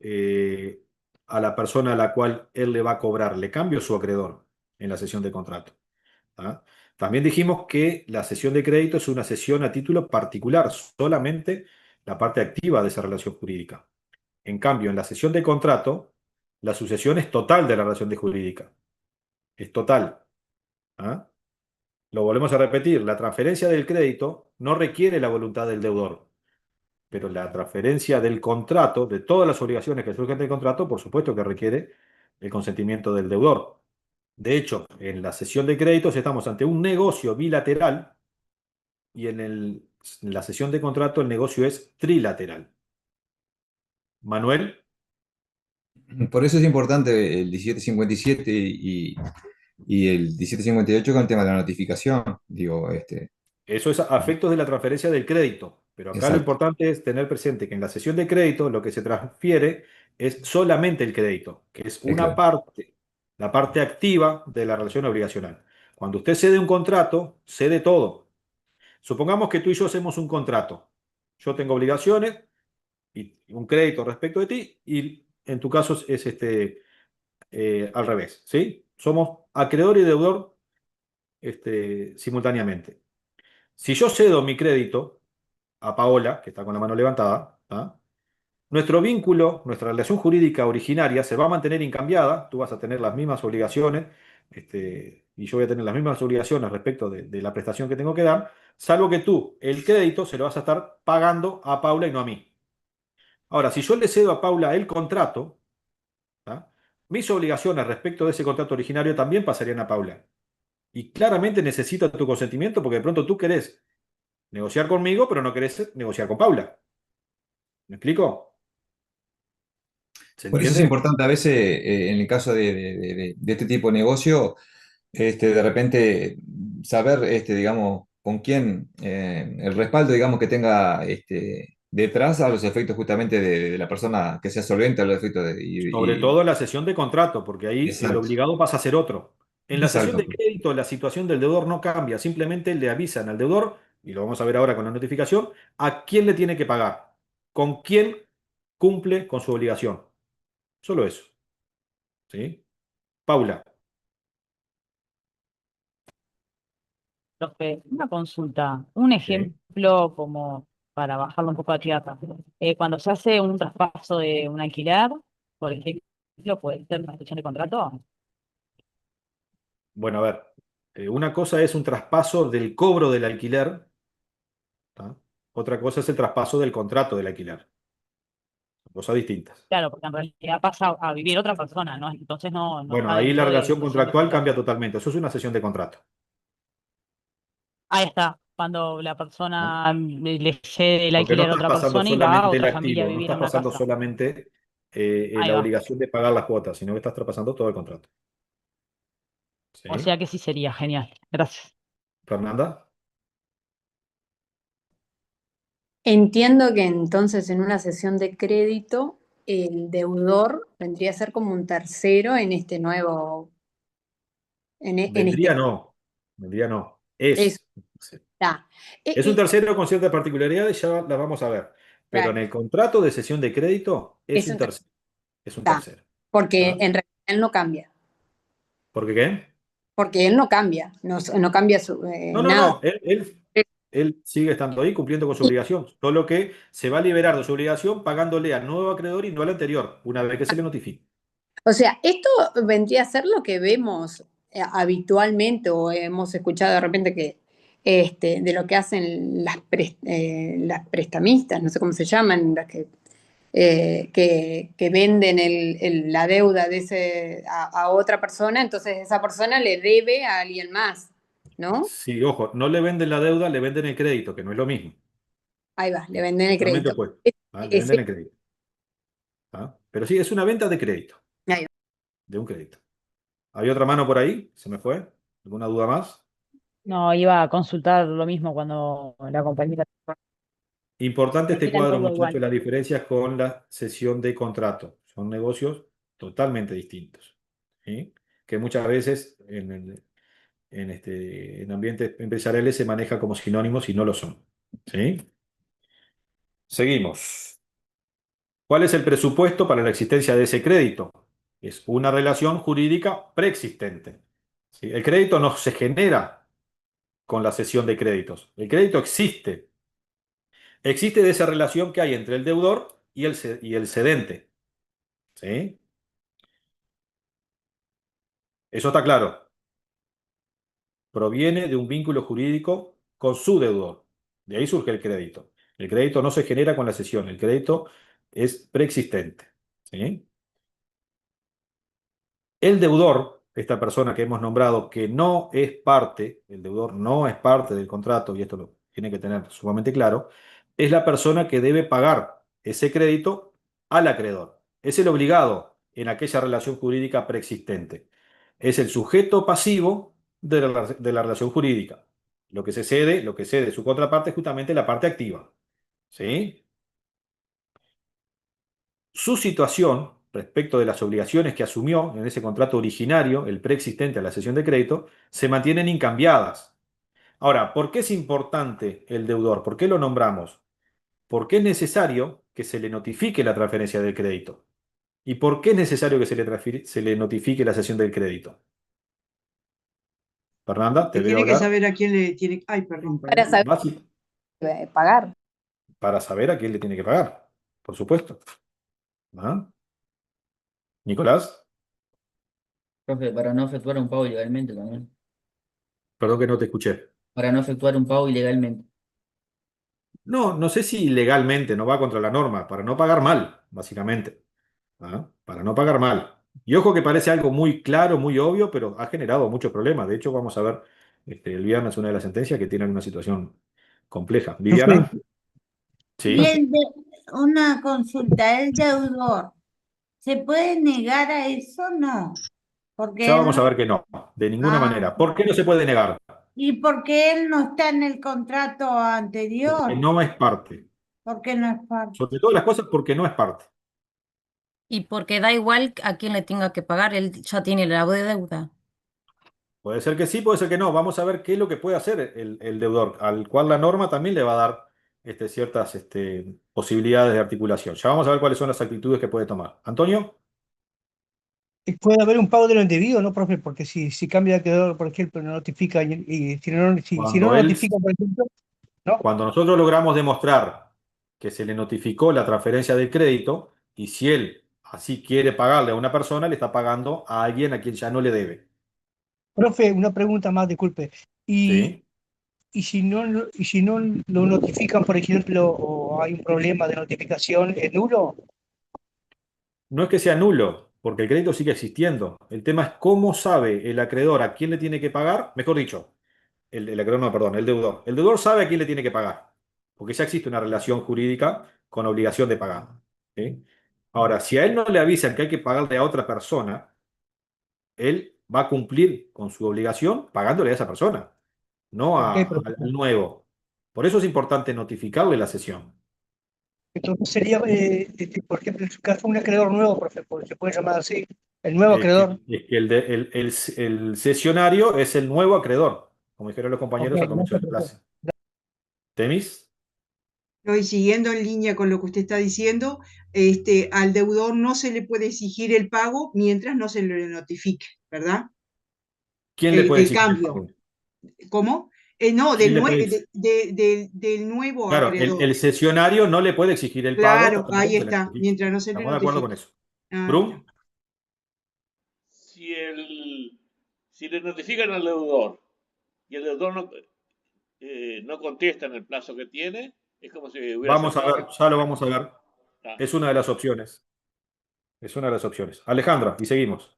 eh, a la persona a la cual él le va a cobrar, le cambio su acreedor en la cesión de contrato. ¿Ah? También dijimos que la cesión de crédito es una cesión a título particular, solamente la parte activa de esa relación jurídica. En cambio, en la cesión de contrato, la sucesión es total de la relación de jurídica. Es total. ¿Ah? Lo volvemos a repetir, la transferencia del crédito no requiere la voluntad del deudor, pero la transferencia del contrato, de todas las obligaciones que surgen del contrato, por supuesto que requiere el consentimiento del deudor. De hecho, en la cesión de créditos estamos ante un negocio bilateral y en la cesión de contrato el negocio es trilateral. Manuel, Por eso es importante el 1757 y el 1758 con el tema de la notificación. Digo, eso es a efectos de la transferencia del crédito, pero acá lo exacto. importante es tener presente que en la cesión de crédito lo que se transfiere es solamente el crédito, que es una Claro. parte, la parte activa de la relación obligacional. Cuando usted cede un contrato, cede todo. Supongamos que tú y yo hacemos un contrato. Yo tengo obligaciones y un crédito respecto de ti y en tu caso es al revés, ¿sí? Somos acreedor y deudor simultáneamente. Si yo cedo mi crédito a Paola, que está con la mano levantada, ¿ah? nuestro vínculo, nuestra relación jurídica originaria se va a mantener incambiada, tú vas a tener las mismas obligaciones, y yo voy a tener las mismas obligaciones respecto de la prestación que tengo que dar, salvo que tú el crédito se lo vas a estar pagando a Paula y no a mí. Ahora, si yo le cedo a Paula el contrato, ¿tá? Mis obligaciones respecto de ese contrato originario también pasarían a Paula. Y claramente necesito tu consentimiento porque de pronto tú querés negociar conmigo, pero no querés negociar con Paula. ¿Me explico? ¿Se Por eso es entiende? importante a veces, en el caso de este tipo de negocio, de repente saber, digamos, con quién, el respaldo, digamos, que tenga detrás a los efectos justamente de la persona que sea solvente a los efectos Sobre todo en la sesión de contrato, porque ahí el exacto, obligado pasa a ser otro. En la sesión exacto. de crédito, la situación del deudor no cambia, simplemente le avisan al deudor, y lo vamos a ver ahora con la notificación, a quién le tiene que pagar, con quién cumple con su obligación. Solo eso. ¿Sí? Paula. Profe, una consulta, un Sí. ejemplo como para bajarlo un poco a tierra. Cuando se hace un traspaso de un alquiler, por ejemplo, puede ser una sesión de contrato. Bueno, a ver, una cosa es un traspaso del cobro del alquiler, ¿tá? Otra cosa es el traspaso del contrato del alquiler. Son cosas distintas. Claro, porque en realidad pasa a vivir otra persona, ¿no? Entonces no Bueno, está ahí la dentro de relación sesión de contractual cambia contrato. totalmente. Eso es una sesión de contrato. Ahí está, cuando la ¿No? persona le cede el Porque no alquiler a estás otra pasando persona y va a solamente el otra familia a activo, no vivir estás en una pasando casa. solamente Ahí la va. obligación de pagar las cuotas, sino que estás traspasando todo el contrato. O ¿Sí? sea que sí sería genial. Gracias. Fernanda. Entiendo que entonces en una sesión de crédito el deudor vendría a ser como un tercero en este nuevo, en este, Vendría no. Vendría no. eso Es. está. Es un tercero con ciertas particularidades, ya las vamos a ver. Pero en Claro, el contrato de cesión de crédito es es un un tercero. Es un está, tercero. porque ¿Tá? en realidad él no cambia, ¿Por qué qué? porque él no cambia, no cambia No, no, nada. no. Él sigue estando ahí cumpliendo con su obligación. Solo que se va a liberar de su obligación pagándole al nuevo acreedor y no al anterior, una vez que se le notifique. O sea, esto vendría a ser lo que vemos habitualmente o hemos escuchado de repente que de lo que hacen las prestamistas, no sé cómo se llaman, las que venden la deuda de a otra persona, entonces esa persona le debe a alguien más, ¿no? Sí, ojo, no le venden la deuda, le venden el crédito, que no es lo mismo. Ahí va, le venden el Totalmente crédito. opuesto. ¿Ah? Le venden Ese- el crédito. ¿Ah? Pero sí, es una venta de crédito, ahí va. de un crédito. ¿Había otra mano por ahí? ¿Se me fue? ¿Alguna duda más? No, iba a consultar lo mismo cuando la compañera Importante este termina cuadro, todo muchachos, igual. las diferencias con la sesión de contrato. Son negocios totalmente distintos. ¿Sí? Que muchas veces en ambientes empresariales se maneja como sinónimos y no lo son. ¿Sí? Seguimos. ¿Cuál es el presupuesto para la existencia de ese crédito? Es una relación jurídica preexistente. ¿Sí? El crédito no se genera con la cesión de créditos. El crédito existe. Existe de esa relación que hay entre el deudor y el cedente. ¿Sí? Eso está claro. Proviene de un vínculo jurídico con su deudor. De ahí surge el crédito. El crédito no se genera con la cesión. El crédito es preexistente. ¿Sí? El deudor, esta persona que hemos nombrado, que no es parte, el deudor no es parte del contrato, y esto lo tiene que tener sumamente claro, es la persona que debe pagar ese crédito al acreedor. Es el obligado en aquella relación jurídica preexistente. Es el sujeto pasivo de la relación jurídica. Lo que cede su contraparte es justamente la parte activa. ¿Sí? Su situación respecto de las obligaciones que asumió en ese contrato originario, el preexistente a la cesión de crédito, se mantienen incambiadas. Ahora, ¿por qué es importante el deudor? ¿Por qué lo nombramos? Porque es necesario que se le notifique la transferencia del crédito. ¿Y por qué es necesario que se le notifique la cesión del crédito? Fernanda, te Que veo tiene que hablar. saber a quién le tiene. Ay, perdón. Para saber Básico, pagar. para saber a quién le tiene que pagar. por supuesto. ¿Ah? Nicolás, Profe, para no efectuar un pago ilegalmente también. perdón que no te escuché. Para no efectuar un pago ilegalmente. No, no sé si legalmente no va contra la norma, para no pagar mal, básicamente. ¿Ah? Para no pagar mal. Y ojo que parece algo muy claro, muy obvio, pero ha generado muchos problemas. De hecho, vamos a ver el viernes una de las sentencias que tiene una situación compleja. Profe, Viviana, y sí. una consulta, el deudor, ¿se puede negar a eso? No, Ya porque él vamos a no, ver que no, de ninguna ah, manera. ¿Por qué no se puede negar? y porque él no está en el contrato Porque anterior, no es parte. porque no es parte. Sobre todas las cosas, porque no es parte. Y porque da igual a quién le tenga que pagar, él ya tiene la deuda. Puede ser que sí, puede ser que no. Vamos a ver qué es lo que puede hacer el deudor, al cual la norma también le va a dar ciertas posibilidades de articulación. Ya vamos a ver cuáles son las actitudes que puede tomar. Antonio, Puede haber un pago de lo indebido, ¿no, profe? Porque si cambia de acreedor, por ejemplo, no notifica y si no cuando él, notifica, por ejemplo, ¿no? cuando nosotros logramos demostrar que se le notificó la transferencia del crédito y si él así quiere pagarle a una persona, le está pagando a alguien a quien ya no le debe. Profe, una pregunta más, disculpe. Y, ¿Sí? y si no lo notifican, por ejemplo, o hay un problema de notificación, ¿es nulo? No es que sea nulo, porque el crédito sigue existiendo. El tema es cómo sabe el acreedor a quién le tiene que pagar, mejor dicho, el acreedor no, perdón, el deudor. El deudor sabe a quién le tiene que pagar, porque ya existe una relación jurídica con obligación de pagar. ¿Sí? Ahora, si a él no le avisan que hay que pagarle a otra persona, él va a cumplir con su obligación pagándole a esa persona, no Ok, profesor. al nuevo. Por eso es importante notificarle la cesión. Entonces sería, por ejemplo, en su caso, un acreedor nuevo, profe, porque se puede llamar así, el nuevo Es que, acreedor. es que el cesionario es el nuevo acreedor, como dijeron los Ok, compañeros al comienzo gracias, de la profesor. clase. ¿Temis? ¿No? Y siguiendo en línea con lo que usted está diciendo, al deudor no se le puede exigir el pago mientras no se le notifique, ¿verdad? ¿Quién le puede Del exigir el cambio. pago? ¿Cómo? No, ¿Quién le puede exigir? del nuevo Claro, acreedor. el cesionario no le puede exigir el pago hasta Claro, tanto ahí no se le está, notifique. mientras no se le ¿Estamos de acuerdo con notifique. eso? Ahí está. ¿Brum? Si le notifican al deudor y el deudor no contesta en el plazo que tiene, es como si hubiera Vamos a aceptado ver, ya lo vamos a ver. Ah, Es una de las opciones. Es una de las opciones. Alejandra, y seguimos.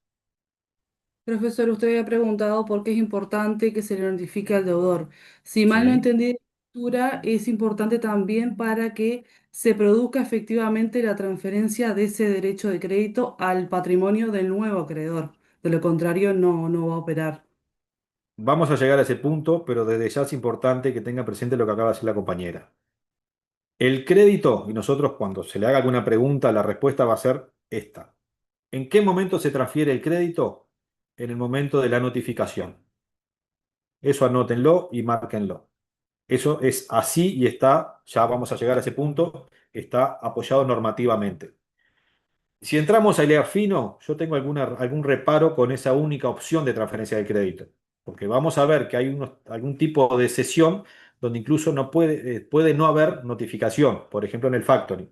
Profesor, usted había preguntado por qué es importante que se le notifique al deudor. Si mal no Sí. entendí la lectura, es importante también para que se produzca efectivamente la transferencia de ese derecho de crédito al patrimonio del nuevo acreedor. De lo contrario, no va a operar. Vamos a llegar a ese punto, pero desde ya es importante que tenga presente lo que acaba de decir la compañera. El crédito, y nosotros cuando se le haga alguna pregunta, la respuesta va a ser esta. ¿En qué momento se transfiere el crédito? En el momento de la notificación. Eso anótenlo y márquenlo. Eso es así y está, ya vamos a llegar a ese punto, está apoyado normativamente. Si entramos a leer fino, yo tengo algún reparo con esa única opción de transferencia de crédito, porque vamos a ver que hay algún tipo de cesión donde incluso no puede no haber notificación, por ejemplo en el factoring.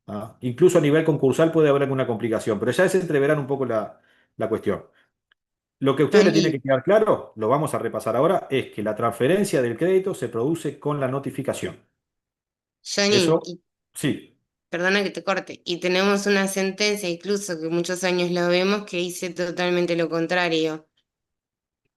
¿Ah? Incluso a nivel concursal puede haber alguna complicación, pero ya es entreverán un poco la cuestión. Lo que a usted le tiene Johnny, que quedar claro, lo vamos a repasar ahora, es que la transferencia del crédito se produce con la notificación. Johnny, Eso, y sí, perdona que te corte, y tenemos una sentencia, incluso que muchos años la vemos, que dice totalmente lo contrario.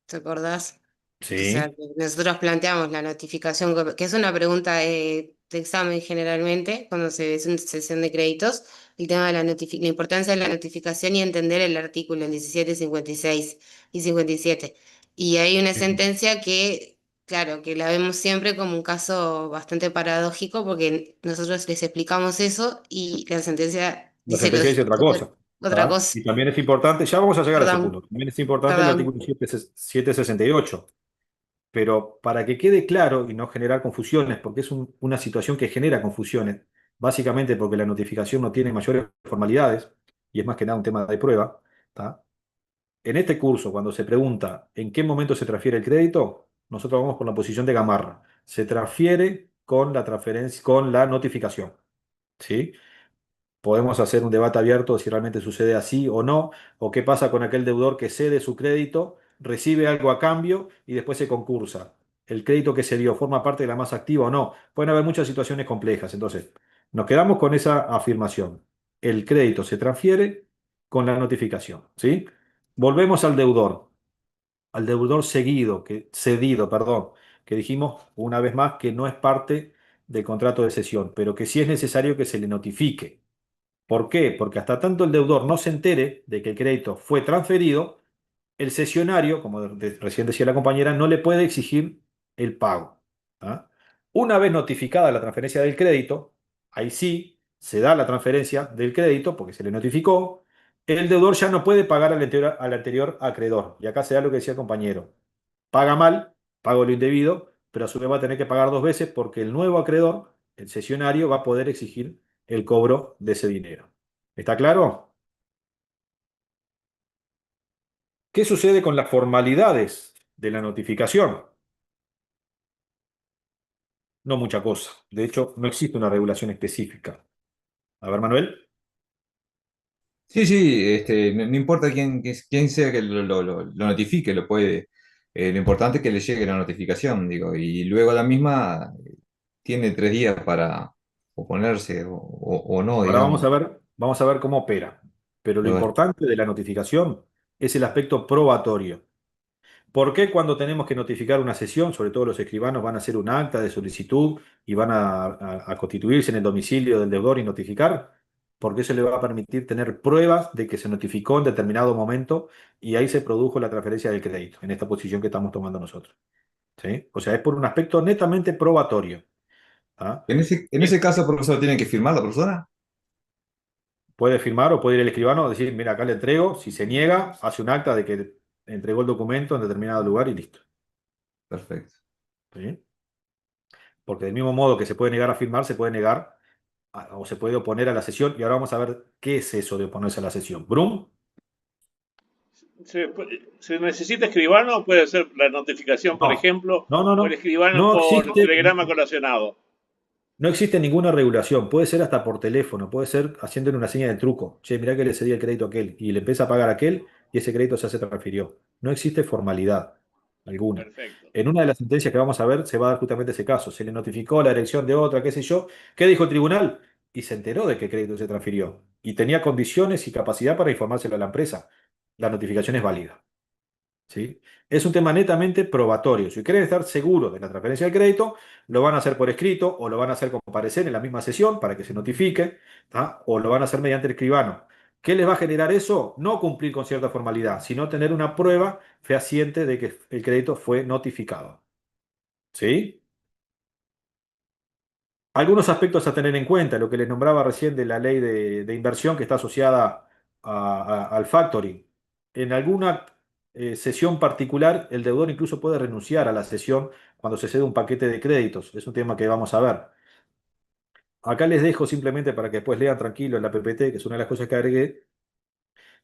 ¿Te acordás? O sea, sí, que nosotros planteamos la notificación, que es una pregunta de examen generalmente, cuando se es una sesión de créditos, el tema de la importancia de la notificación y entender el artículo en 17, 56 y 57. Y hay una sí. sentencia que, claro, que la vemos siempre como un caso bastante paradójico, porque nosotros les explicamos eso y la sentencia La dice sentencia dice otra cosa. otra ¿Tá? cosa. Y también es importante, ya vamos a llegar a ese Perdón, punto, también es importante el perdón. artículo 768. Pero para que quede claro y no generar confusiones, porque es una situación que genera confusiones, básicamente porque la notificación no tiene mayores formalidades y es más que nada un tema de prueba. ¿Tá? En este curso, cuando se pregunta en qué momento se transfiere el crédito, nosotros vamos con la posición de Gamarra. Se transfiere con la transferencia, con la notificación. ¿Sí? Podemos hacer un debate abierto si realmente sucede así o no, o qué pasa con aquel deudor que cede su crédito, recibe algo a cambio y después se concursa. ¿El crédito que se dio forma parte de la masa activa o no? Pueden haber muchas situaciones complejas. Entonces, nos quedamos con esa afirmación. El crédito se transfiere con la notificación, ¿sí? Volvemos al deudor cedido, perdón, que dijimos una vez más que no es parte del contrato de cesión, pero que sí es necesario que se le notifique. ¿Por qué? Porque hasta tanto el deudor no se entere de que el crédito fue transferido, el cesionario, como recién decía la compañera, no le puede exigir el pago. ¿Ah? Una vez notificada la transferencia del crédito, ahí sí se da la transferencia del crédito porque se le notificó, el deudor ya no puede pagar al anterior acreedor. Y acá se da lo que decía el compañero. Paga mal, pago lo indebido, pero a su vez va a tener que pagar dos veces porque el nuevo acreedor, el cesionario, va a poder exigir el cobro de ese dinero. ¿Está claro? ¿Qué sucede con las formalidades de la notificación? No mucha cosa. De hecho, no existe una regulación específica. A ver, Manuel. Sí, sí, no importa quién sea que lo notifique, lo puede. Lo importante es que le llegue la notificación, digo, y luego la misma tiene 3 días para oponerse o no, Ahora digamos. vamos a ver cómo opera. Pero lo A ver. importante de la notificación es el aspecto probatorio. ¿Por qué cuando tenemos que notificar una sesión, sobre todo los escribanos van a hacer un acta de solicitud y van a constituirse en el domicilio del deudor y notificar? Porque eso le va a permitir tener pruebas de que se notificó en determinado momento y ahí se produjo la transferencia del crédito, en esta posición que estamos tomando nosotros. ¿Sí? O sea, es por un aspecto netamente probatorio. ¿Ah? En ese caso, profesor, ¿tienen que firmar la persona? Puede firmar o puede ir el escribano a decir, mira, acá le entrego. Si se niega, hace un acta de que entregó el documento en determinado lugar y listo. Perfecto. ¿Sí? Porque del mismo modo que se puede negar a firmar, se puede negar o se puede oponer a la sesión. Y ahora vamos a ver qué es eso de oponerse a la sesión. ¿Brum? ¿Se necesita escribano o puede ser la notificación, por No, ejemplo, no, no, o el no. escribano No por existe, telegrama colacionado? no existe ninguna regulación. Puede ser hasta por teléfono, puede ser haciéndole una seña de truco. Che, mirá que le cedí el crédito a aquel y le empieza a pagar a aquel y ese crédito ya se transfirió. No existe formalidad alguna. Perfecto. En una de las sentencias que vamos a ver se va a dar justamente ese caso. Se le notificó la erección de otra, qué sé yo. ¿Qué dijo el tribunal? Y se enteró de que el crédito se transfirió. Y tenía condiciones y capacidad para informárselo a la empresa. La notificación es válida. ¿Sí? Es un tema netamente probatorio. Si quieren estar seguros de la transferencia del crédito, lo van a hacer por escrito o lo van a hacer como parecer en la misma sesión para que se notifique, ¿tá? O lo van a hacer mediante el escribano. ¿Qué les va a generar eso? No cumplir con cierta formalidad, sino tener una prueba fehaciente de que el crédito fue notificado. ¿Sí? Algunos aspectos a tener en cuenta, lo que les nombraba recién de la ley de inversión que está asociada al factoring. En alguna sesión particular, el deudor incluso puede renunciar a la sesión cuando se cede un paquete de créditos. Es un tema que vamos a ver. Acá les dejo simplemente para que después lean tranquilo en la PPT, que es una de las cosas que agregué,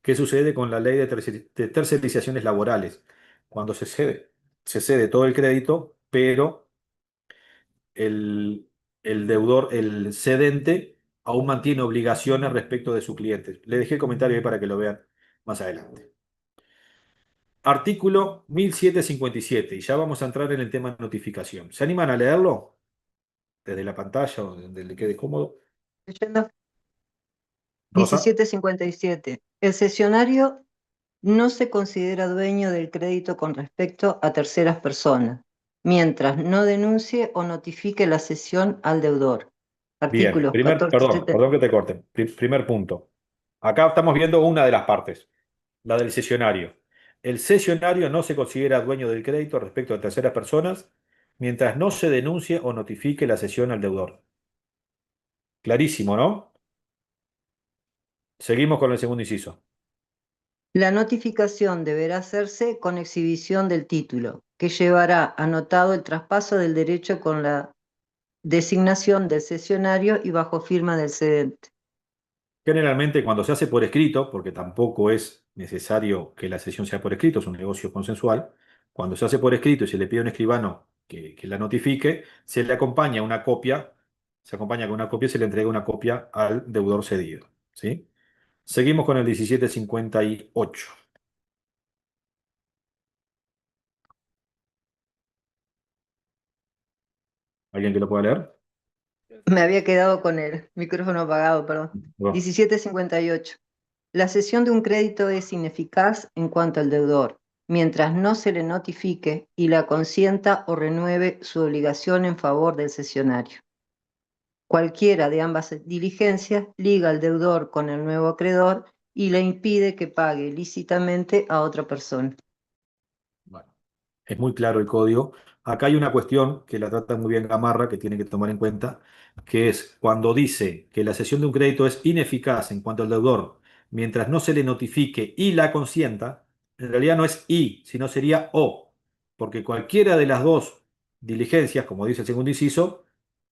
qué sucede con la ley de tercerizaciones laborales. Cuando se cede todo el crédito, pero el, el deudor, el cedente, aún mantiene obligaciones respecto de su cliente. Le dejé el comentario ahí para que lo vean más adelante. Artículo 1757, y ya vamos a entrar en el tema de notificación. ¿Se animan a leerlo? Desde la pantalla o donde le quede cómodo. Leyendo Rosa. 1757. El cesionario no se considera dueño del crédito con respecto a terceras personas, mientras no denuncie o notifique la cesión al deudor. Bien, Artículos 14. perdón que te corte. Primer punto. Acá estamos viendo una de las partes, la del cesionario. El cesionario no se considera dueño del crédito respecto a terceras personas mientras no se denuncie o notifique la cesión al deudor. Clarísimo, ¿no? Seguimos con el segundo inciso. La notificación deberá hacerse con exhibición del título, que llevará anotado el traspaso del derecho con la designación del cesionario y bajo firma del cedente. Generalmente cuando se hace por escrito, porque tampoco es necesario que la cesión sea por escrito, es un negocio consensual, cuando se hace por escrito y se le pide a un escribano que la notifique, se le acompaña una copia Se acompaña con una copia y se le entrega una copia al deudor cedido. ¿Sí? Seguimos con el 1758. ¿Alguien que lo pueda leer? Me había quedado con el micrófono apagado, perdón. No. 1758. La cesión de un crédito es ineficaz en cuanto al deudor, mientras no se le notifique y la consienta o renueve su obligación en favor del cesionario. Cualquiera de ambas diligencias liga al deudor con el nuevo acreedor y le impide que pague lícitamente a otra persona. Es muy claro el código. Acá hay una cuestión que la trata muy bien Gamarra, que tiene que tomar en cuenta, que es cuando dice que la cesión de un crédito es ineficaz en cuanto al deudor, mientras no se le notifique y la consienta, en realidad no es y, sino sería o, porque cualquiera de las dos diligencias, como dice el segundo inciso,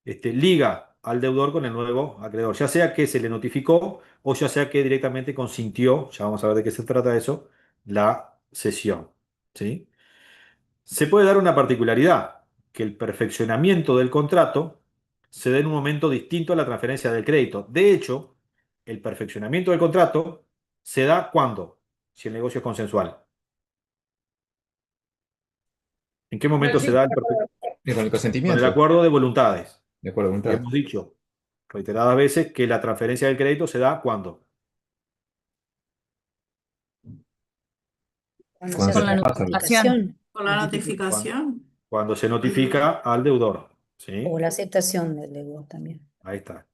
liga al deudor con el nuevo acreedor, ya sea que se le notificó o ya sea que directamente consintió, ya vamos a ver de qué se trata eso, la cesión. ¿Sí? Se puede dar una particularidad, que el perfeccionamiento del contrato se dé en un momento distinto a la transferencia del crédito. De hecho, el perfeccionamiento del contrato se da ¿cuándo? Si el negocio es consensual. ¿En qué momento se da el Y con el Con el consentimiento. acuerdo de voluntades? De acuerdo, Y voluntad. hemos dicho reiteradas veces que la transferencia del crédito se da ¿cuándo? Cuando Cuando se se hace la traspasa. notificación Con la notificación. Cuando se notifica al deudor. ¿Sí? o la aceptación del deudor también. Ahí está.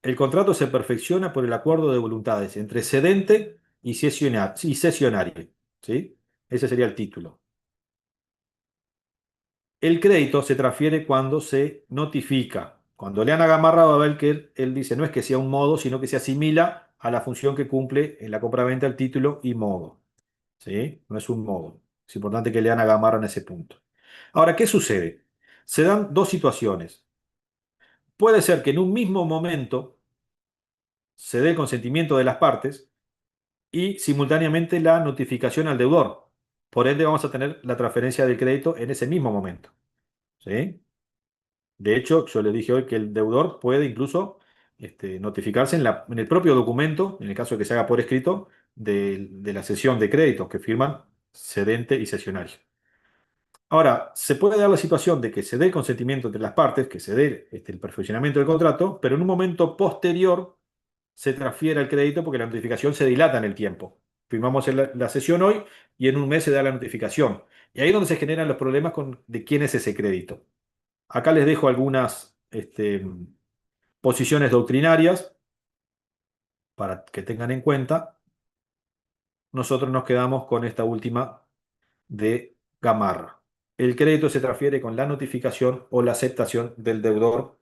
El contrato se perfecciona por el acuerdo de voluntades entre cedente y cesionario. ¿Sí? Ese sería el título. El crédito se transfiere cuando se notifica. Cuando lean a Gamarra va a ver que él dice no es que sea un modo, sino que se asimila a la función que cumple en la compraventa el título y modo. ¿Sí? No es un modo. Es importante que lean a Gamarra en ese punto. Ahora, ¿qué sucede? Se dan dos situaciones. Puede ser que en un mismo momento se dé el consentimiento de las partes y simultáneamente la notificación al deudor. Por ende, vamos a tener la transferencia del crédito en ese mismo momento. ¿Sí? De hecho, yo le dije hoy que el deudor puede incluso notificarse en el propio documento, en el caso de que se haga por escrito, de la cesión de créditos que firman cedente y cesionario. Ahora, se puede dar la situación de que se dé el consentimiento entre las partes, que se dé el perfeccionamiento del contrato, pero en un momento posterior se transfiere el crédito porque la notificación se dilata en el tiempo. Firmamos la sesión hoy y en un mes se da la notificación. Y ahí es donde se generan los problemas de quién es ese crédito. Acá les dejo algunas posiciones doctrinarias para que tengan en cuenta. Nosotros nos quedamos con esta última de Gamarra. El crédito se transfiere con la notificación o la aceptación del deudor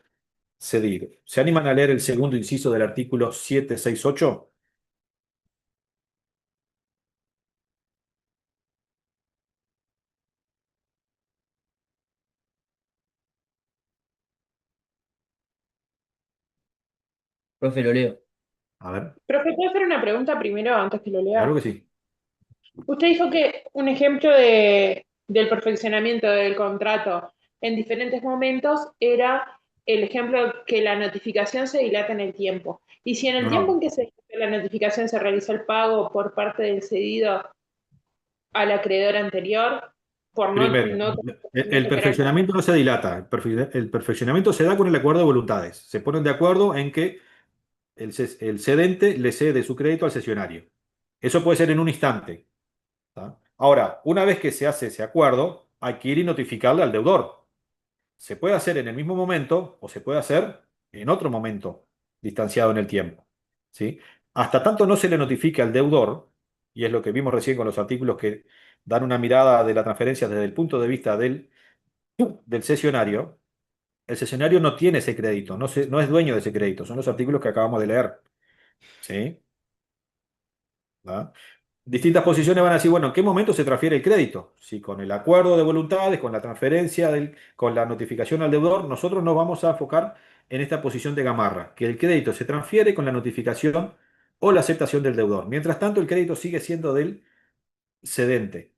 cedido. ¿Se animan a leer el segundo inciso del artículo 768? Profe, lo leo. A ver, Profe, ¿puedo hacer una pregunta primero antes que lo claro lea? que sí. Usted dijo que un ejemplo del perfeccionamiento del contrato en diferentes momentos era el ejemplo que la notificación se dilata en el tiempo. Y si en el No, tiempo en no. que se dilata la notificación se realiza el pago por parte del cedido al acreedor anterior, por Primero, no el perfeccionamiento no se dilata. El perfeccionamiento se da con el acuerdo de voluntades. Se ponen de acuerdo en que el cedente le cede su crédito al cesionario. Eso puede ser en un instante. ¿Tá? Ahora, una vez que se hace ese acuerdo, hay que ir y notificarle al deudor. Se puede hacer en el mismo momento o se puede hacer en otro momento, distanciado en el tiempo. ¿Sí? Hasta tanto no se le notifique al deudor, y es lo que vimos recién con los artículos que dan una mirada de la transferencia desde el punto de vista del cesionario, el cesionario no tiene ese crédito, no es dueño de ese crédito, son los artículos que acabamos de leer. ¿Sí? ¿Va? Distintas posiciones van a decir, bueno, ¿en qué momento se transfiere el crédito? Si con el acuerdo de voluntades, con la transferencia, con la notificación al deudor, nosotros nos vamos a enfocar en esta posición de Gamarra, que el crédito se transfiere con la notificación o la aceptación del deudor. Mientras tanto, el crédito sigue siendo del cedente.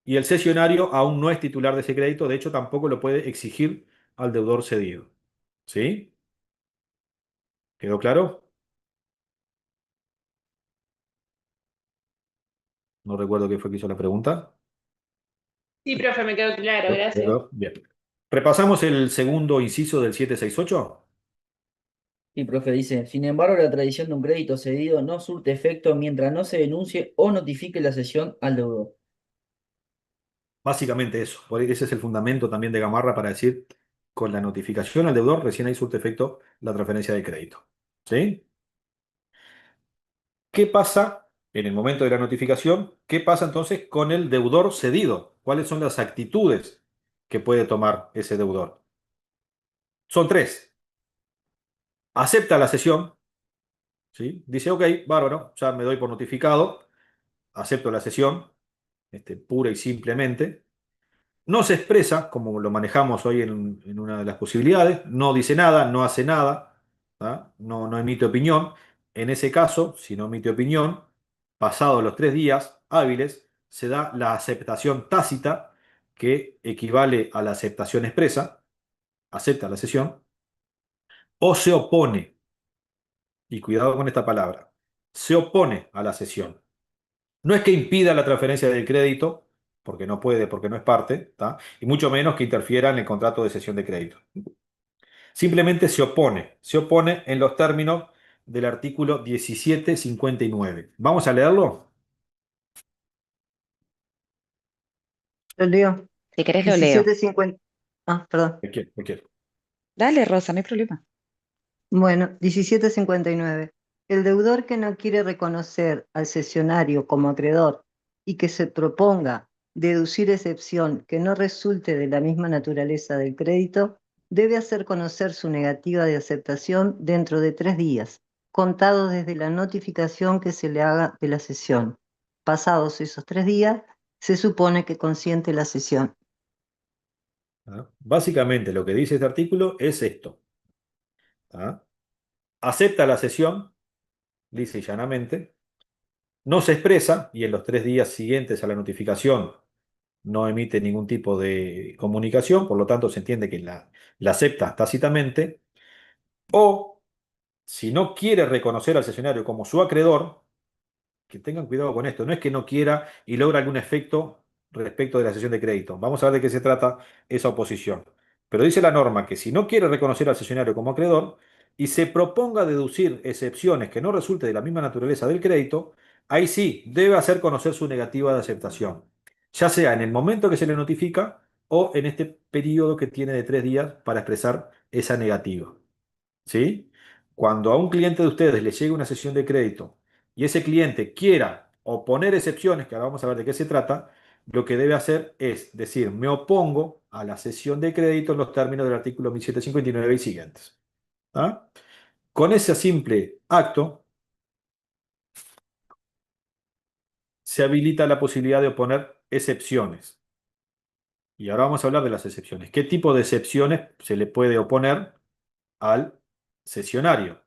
Y el cesionario aún no es titular de ese crédito, de hecho tampoco lo puede exigir al deudor cedido. ¿Sí? ¿Quedó claro? No recuerdo qué fue que hizo la pregunta. Sí, profe, me quedó claro, gracias. Bien. ¿Repasamos el segundo inciso del 768? Y profe dice, sin embargo, la tradición de un crédito cedido no surte efecto mientras no se denuncie o notifique la cesión al deudor. Básicamente eso. Ese es el fundamento también de Gamarra para decir, con la notificación al deudor, recién ahí surte efecto la transferencia de crédito. ¿Sí? ¿Qué pasa en el momento de la notificación? ¿Qué pasa entonces con el deudor cedido? ¿Cuáles son las actitudes que puede tomar ese deudor? Son tres. Acepta la cesión, ¿sí? Dice, ok, bárbaro, ya me doy por notificado, acepto la cesión, pura y simplemente. No se expresa, como lo manejamos hoy en una de las posibilidades, no dice nada, no hace nada, ¿tá? No emite opinión. En ese caso, si no emite opinión, pasados los 3 días hábiles, se da la aceptación tácita, que equivale a la aceptación expresa, acepta la cesión, o se opone, y cuidado con esta palabra, se opone a la cesión. No es que impida la transferencia del crédito, porque no puede, porque no es parte, ¿tá? Y mucho menos que interfiera en el contrato de cesión de crédito. Simplemente se opone en los términos del artículo 1759. ¿Vamos a leerlo? Lo leo. Si querés lo leo. 1750. Ah, perdón. Lo quiero. Dale, Rosa, no hay problema. Bueno, 1759. El deudor que no quiere reconocer al cesionario como acreedor y que se proponga deducir excepción que no resulte de la misma naturaleza del crédito, debe hacer conocer su negativa de aceptación dentro de 3 días, contados desde la notificación que se le haga de la cesión. Pasados esos 3 días, se supone que consiente la cesión. ¿Tá? Básicamente lo que dice este artículo es esto. ¿Tá? Acepta la cesión, lisa y llanamente, no se expresa y en los 3 días siguientes a la notificación no emite ningún tipo de comunicación, por lo tanto se entiende que la acepta tácitamente, o si no quiere reconocer al cesionario como su acreedor, que tengan cuidado con esto, no es que no quiera y logra algún efecto respecto de la cesión de crédito. Vamos a ver de qué se trata esa oposición. Pero dice la norma que si no quiere reconocer al cesionario como acreedor y se proponga deducir excepciones que no resulte de la misma naturaleza del crédito, ahí sí debe hacer conocer su negativa de aceptación, ya sea en el momento que se le notifica o en este periodo que tiene de 3 días para expresar esa negativa. ¿Sí? Cuando a un cliente de ustedes le llegue una cesión de crédito y ese cliente quiera oponer excepciones, que ahora vamos a ver de qué se trata, lo que debe hacer es decir, me opongo a la cesión de crédito en los términos del artículo 1759 y siguientes. ¿Ah? Con ese simple acto se habilita la posibilidad de oponer excepciones. Y ahora vamos a hablar de las excepciones. ¿Qué tipo de excepciones se le puede oponer al cesionario?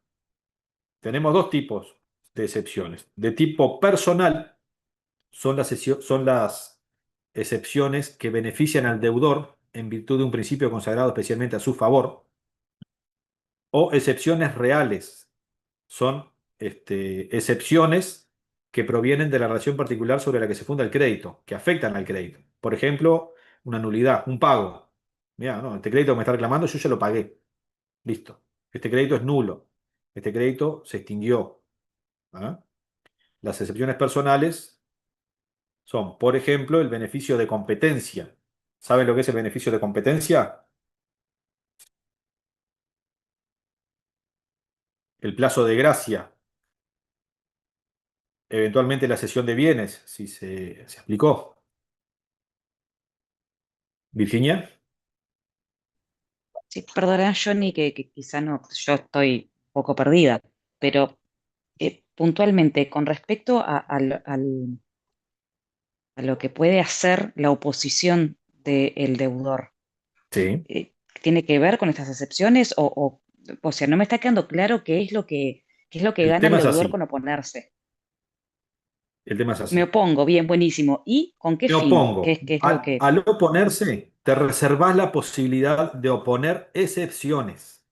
Tenemos dos tipos de excepciones. De tipo personal, son las excepciones que benefician al deudor en virtud de un principio consagrado especialmente a su favor. O excepciones reales, son excepciones que provienen de la relación particular sobre la que se funda el crédito, que afectan al crédito. Por ejemplo, una nulidad, un pago. Mira, no, este crédito que me está reclamando, yo ya lo pagué. Listo. Este crédito es nulo. Este crédito se extinguió. ¿Ah? Las excepciones personales son, por ejemplo, el beneficio de competencia. ¿Saben lo que es el beneficio de competencia? El plazo de gracia, eventualmente la cesión de bienes, si se explicó. Virginia. Sí, perdona, Johnny, que quizá no, yo estoy un poco perdida, pero puntualmente, con respecto a lo que puede hacer la oposición del deudor, Sí. ¿tiene que ver con estas excepciones? O sea, no me está quedando claro qué es lo que El gana el tema es deudor así. con oponerse. El tema es Me así. opongo, bien, buenísimo. ¿Y con qué Me fin? opongo. ¿Qué es lo que...? Al oponerse, te reservás la posibilidad de oponer excepciones.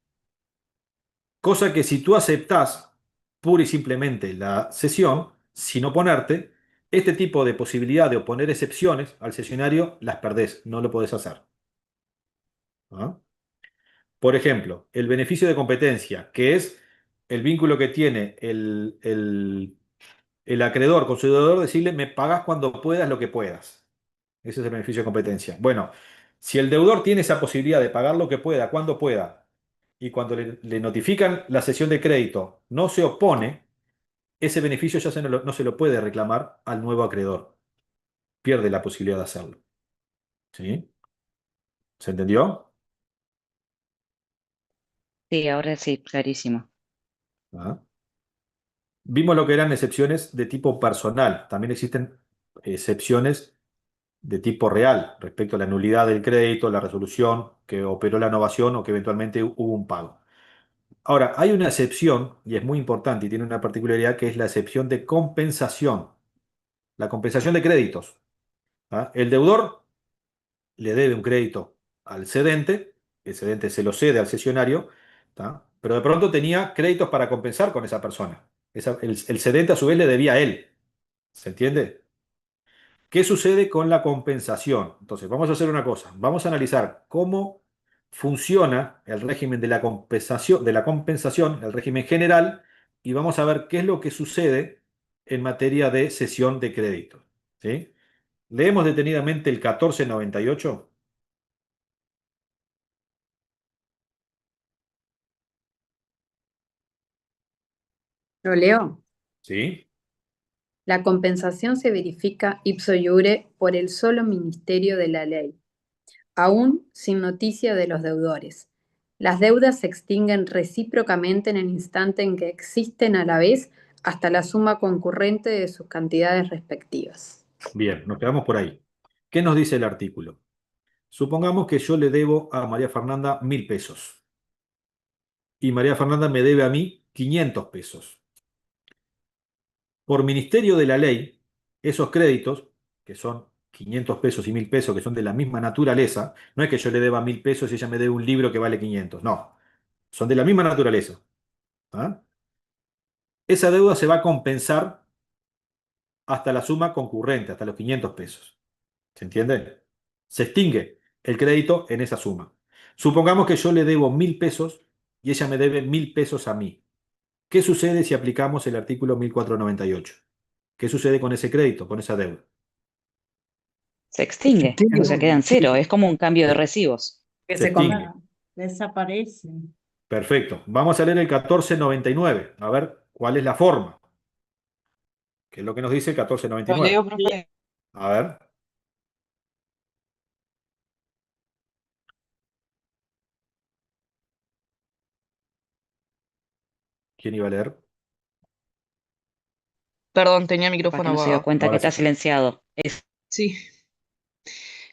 Cosa que si tú aceptás pura y simplemente la cesión, sin oponerte, este tipo de posibilidad de oponer excepciones al cesionario las perdés, no lo podés hacer. ¿Ah? Por ejemplo, el beneficio de competencia, que es el vínculo que tiene el acreedor con su deudor, decirle, me pagas cuando puedas lo que puedas. Ese es el beneficio de competencia. Bueno, si el deudor tiene esa posibilidad de pagar lo que pueda, cuando pueda, y cuando le notifican la cesión de crédito, no se opone, ese beneficio ya no se lo puede reclamar al nuevo acreedor. Pierde la posibilidad de hacerlo. ¿Sí? ¿Se entendió? Sí, ahora sí, clarísimo. Ah. Vimos lo que eran excepciones de tipo personal. También existen excepciones de tipo real respecto a la nulidad del crédito, la resolución que operó la innovación o que eventualmente hubo un pago. Ahora, hay una excepción, y es muy importante y tiene una particularidad, que es la excepción de compensación, la compensación de créditos. ¿Ah? El deudor le debe un crédito al cedente, el cedente se lo cede al cesionario, ¿tá? Pero de pronto tenía créditos para compensar con esa persona. El cedente a su vez le debía a él. ¿Se entiende? ¿Qué sucede con la compensación? Entonces, vamos a hacer una cosa. Vamos a analizar cómo funciona el régimen de la compensación, el régimen general, y vamos a ver qué es lo que sucede en materia de cesión de crédito. ¿Sí? Leemos detenidamente el 1498. ¿Lo leo? ¿Sí? La compensación se verifica ipso iure por el solo ministerio de la ley, aún sin noticia de los deudores. Las deudas se extinguen recíprocamente en el instante en que existen a la vez hasta la suma concurrente de sus cantidades respectivas. Bien, nos quedamos por ahí. ¿Qué nos dice el artículo? Supongamos que yo le debo a María Fernanda 1.000 pesos y María Fernanda me debe a mí 500 pesos. Por ministerio de la ley, esos créditos, que son 500 pesos y 1.000 pesos, que son de la misma naturaleza, no es que yo le deba 1.000 pesos y ella me debe un libro que vale 500, no, son de la misma naturaleza. ¿Ah? Esa deuda se va a compensar hasta la suma concurrente, hasta los 500 pesos. ¿Se entiende? Se extingue el crédito en esa suma. Supongamos que yo le debo 1.000 pesos y ella me debe 1.000 pesos a mí. ¿Qué sucede si aplicamos el artículo 1498? ¿Qué sucede con ese crédito, con esa deuda? Se extingue, o sea, queda en cero, es como un cambio de recibos. Que Se se com- extingue. Desaparece. Perfecto. Vamos a leer el 1499. A ver cuál es la forma. ¿Qué es lo que nos dice el Lo 1499? leo, profe. A ver. ¿Quién iba a leer? Perdón, tenía el Capaz que micrófono no se dio apagado. cuenta que Ahora está sí. silenciado. Sí.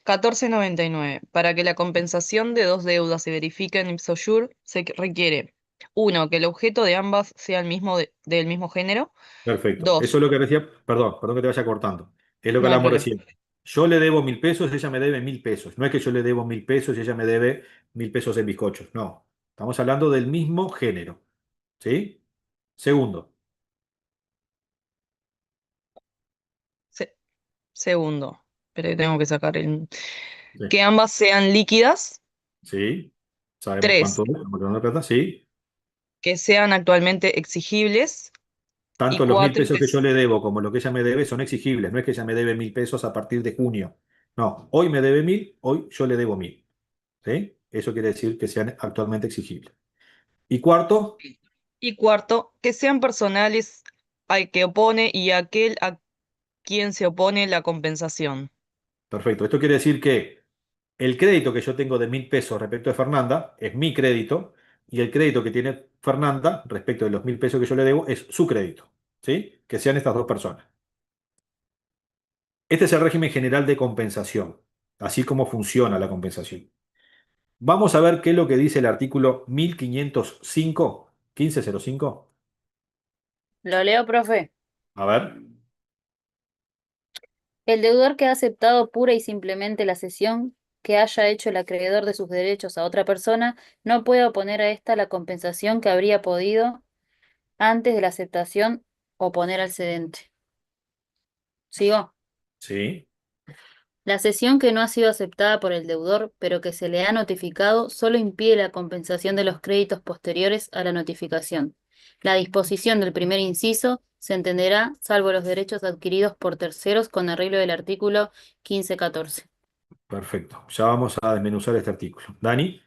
1499. Para que la compensación de dos deudas se verifique en ipso iure, requiere: 1, que el objeto de ambas sea el mismo del mismo género. Perfecto. Eso 2, es lo que decía. Perdón que te vaya cortando. Es lo que no hay hablamos problema. recién. Yo le debo 1.000 pesos, ella me debe 1.000 pesos. No es que yo le debo 1.000 pesos y ella me debe 1.000 pesos en bizcochos. No. Estamos hablando del mismo género. ¿Sí? Segundo. Segundo, pero ahí tengo que sacar el... Sí. Que ambas sean líquidas. Sí. Sabemos 3, cuánto es. Estamos hablando de plata. Sí. que sean actualmente exigibles. Y Tanto los 1.000 4, pesos que yo le debo como lo que ella me debe son exigibles. No es que ella me debe 1.000 pesos a partir de junio. No. Hoy me debe 1.000, hoy yo le debo 1.000. ¿Sí? Eso quiere decir que sean actualmente exigibles. Y cuarto. y cuarto, que sean personales al que opone y aquel a quien se opone la compensación. Perfecto. Esto quiere decir que el crédito que yo tengo de 1.000 pesos respecto de Fernanda es mi crédito y el crédito que tiene Fernanda respecto de los 1.000 pesos que yo le debo es su crédito. ¿Sí? Que sean estas dos personas. Este es el régimen general de compensación, así como funciona la compensación. Vamos a ver qué es lo que dice el artículo 1505, 1505. Lo leo, profe. A ver. El deudor que ha aceptado pura y simplemente la cesión que haya hecho el acreedor de sus derechos a otra persona no puede oponer a ésta la compensación que habría podido antes de la aceptación oponer al cedente. ¿Sigo? Sí. La cesión que no ha sido aceptada por el deudor, pero que se le ha notificado, solo impide la compensación de los créditos posteriores a la notificación. La disposición del primer inciso se entenderá salvo los derechos adquiridos por terceros con arreglo del artículo 1514. Perfecto. Ya vamos a desmenuzar este artículo. Dani,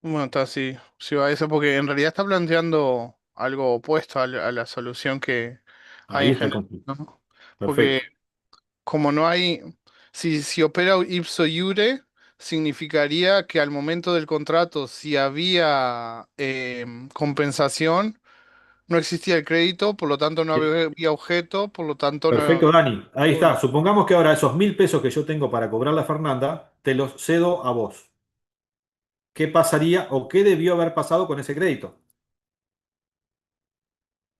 Bueno, está así, sí va a eso porque en realidad está planteando algo opuesto a la solución que hay ahí en está el general, conflicto. ¿no? Porque Perfecto. como no hay, si opera ipso iure, significaría que al momento del contrato, si había compensación, no existía el crédito, por lo tanto no había objeto, por lo tanto no... Perfecto, Dani. Ahí está. Supongamos que ahora esos 1.000 pesos que yo tengo para cobrarle a Fernanda, te los cedo a vos. ¿Qué pasaría o qué debió haber pasado con ese crédito?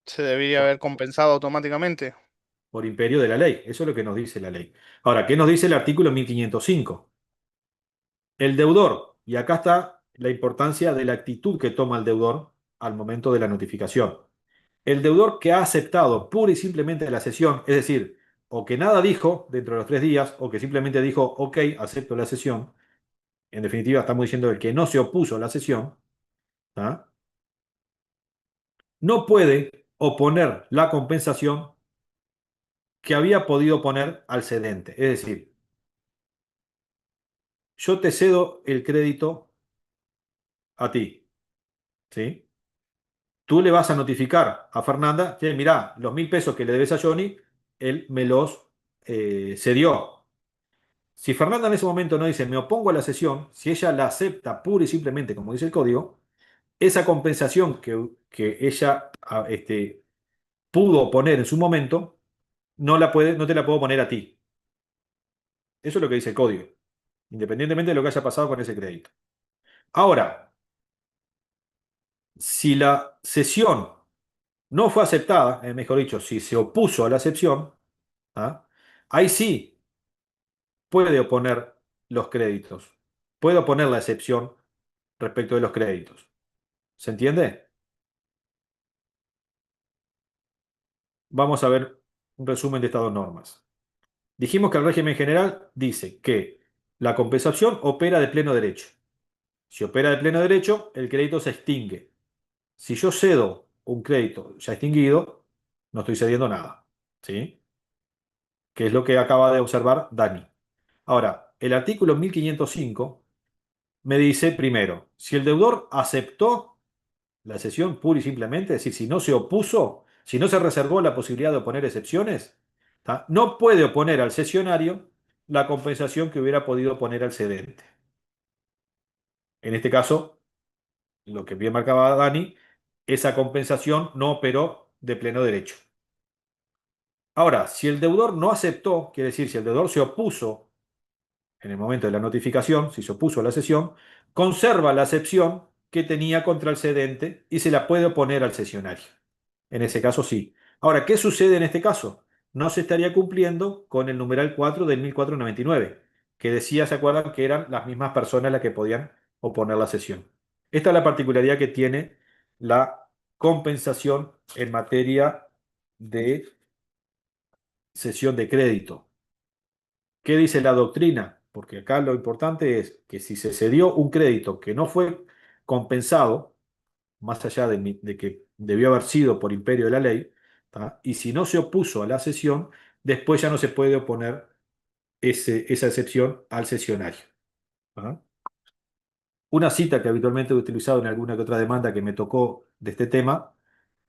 Se debería haber compensado automáticamente. Por imperio de la ley. Eso es lo que nos dice la ley. Ahora, ¿qué nos dice el artículo 1505? El deudor, y acá está la importancia de la actitud que toma el deudor al momento de la notificación. El deudor que ha aceptado pura y simplemente la cesión, es decir, o que nada dijo dentro de los 3 días, o que simplemente dijo, ok, acepto la cesión, en definitiva estamos diciendo el que no se opuso a la cesión, ¿ah? No puede oponer la compensación que había podido poner al cedente. Es decir, yo te cedo el crédito a ti, ¿sí? Tú le vas a notificar a Fernanda que, mirá, los 1.000 pesos que le debes a Johnny, él me los cedió. Si Fernanda en ese momento no dice, me opongo a la cesión, si ella la acepta pura y simplemente, como dice el código, esa compensación que ella pudo poner en su momento, no te la puedo poner a ti. Eso es lo que dice el código, independientemente de lo que haya pasado con ese crédito. Ahora, si la cesión no fue aceptada, mejor dicho, si se opuso a la excepción, ¿ah? Ahí sí puede oponer los créditos, puede oponer la excepción respecto de los créditos. ¿Se entiende? Vamos a ver un resumen de estas dos normas. Dijimos que el régimen general dice que la compensación opera de pleno derecho. Si opera de pleno derecho, el crédito se extingue. Si yo cedo un crédito ya extinguido, no estoy cediendo nada. ¿Sí? Que es lo que acaba de observar Dani. Ahora, el artículo 1505 me dice, primero, si el deudor aceptó la cesión pura y simplemente, es decir, si no se opuso, si no se reservó la posibilidad de oponer excepciones, ¿tá? No puede oponer al cesionario la compensación que hubiera podido poner al cedente. En este caso, lo que bien marcaba Dani, esa compensación no operó de pleno derecho. Ahora, si el deudor no aceptó, quiere decir, si el deudor se opuso en el momento de la notificación, si se opuso a la cesión, conserva la excepción que tenía contra el cedente y se la puede oponer al cesionario. En ese caso sí. Ahora, ¿qué sucede en este caso? No se estaría cumpliendo con el numeral 4 del 1499, que decía, ¿se acuerdan? Que eran las mismas personas las que podían oponer la cesión. Esta es la particularidad que tiene la compensación en materia de cesión de crédito. ¿Qué dice la doctrina? Porque acá lo importante es que si se cedió un crédito que no fue compensado, más allá de que debió haber sido por imperio de la ley, ¿tá? Y si no se opuso a la cesión, después ya no se puede oponer esa excepción al cesionario. ¿Ah? Una cita que habitualmente he utilizado en alguna que otra demanda que me tocó de este tema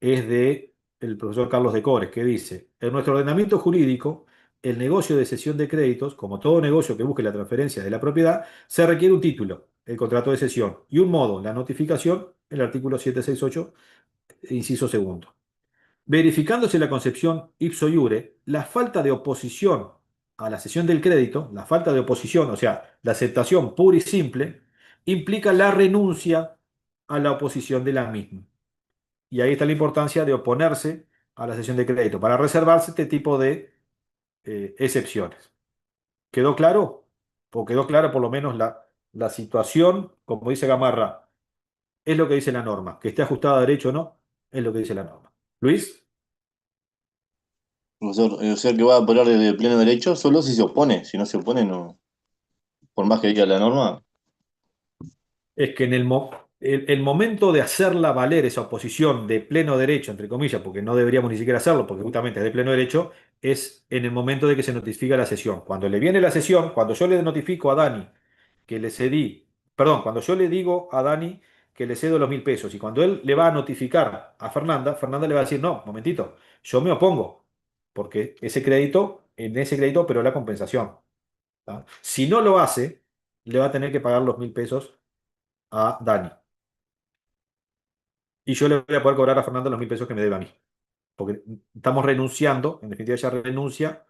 es de el profesor Carlos de Cores, que dice, en nuestro ordenamiento jurídico, el negocio de cesión de créditos, como todo negocio que busque la transferencia de la propiedad, se requiere un título, el contrato de cesión, y un modo, la notificación, el artículo 768, inciso segundo. Verificándose la concepción ipso iure, la falta de oposición a la cesión del crédito, la falta de oposición, o sea, la aceptación pura y simple, implica la renuncia a la oposición de la misma. Y ahí está la importancia de oponerse a la cesión de crédito para reservarse este tipo de excepciones. ¿Quedó claro? ¿O quedó clara por lo menos la situación, como dice Gamarra? Es lo que dice la norma. Que esté ajustada a derecho o no, es lo que dice la norma. Luis, O sea que va a operar de pleno derecho solo si se opone. Si no se opone, no. Por más que diga la norma. es que en el momento de hacerla valer esa oposición de pleno derecho, entre comillas, porque no deberíamos ni siquiera hacerlo, porque justamente es de pleno derecho, es en el momento de que se notifica la sesión. Cuando le viene la sesión, cuando yo le notifico a Dani que le cedí, perdón, cuando yo le digo a Dani que le cedo los 1.000 pesos y cuando él le va a notificar a Fernanda, Fernanda le va a decir, no, momentito, yo me opongo, porque en ese crédito operó la compensación. ¿Tá? Si no lo hace, le va a tener que pagar los 1.000 pesos a Dani. Y yo le voy a poder cobrar a Fernanda los 1.000 pesos que me debe a mí. Porque estamos renunciando, en definitiva ella renuncia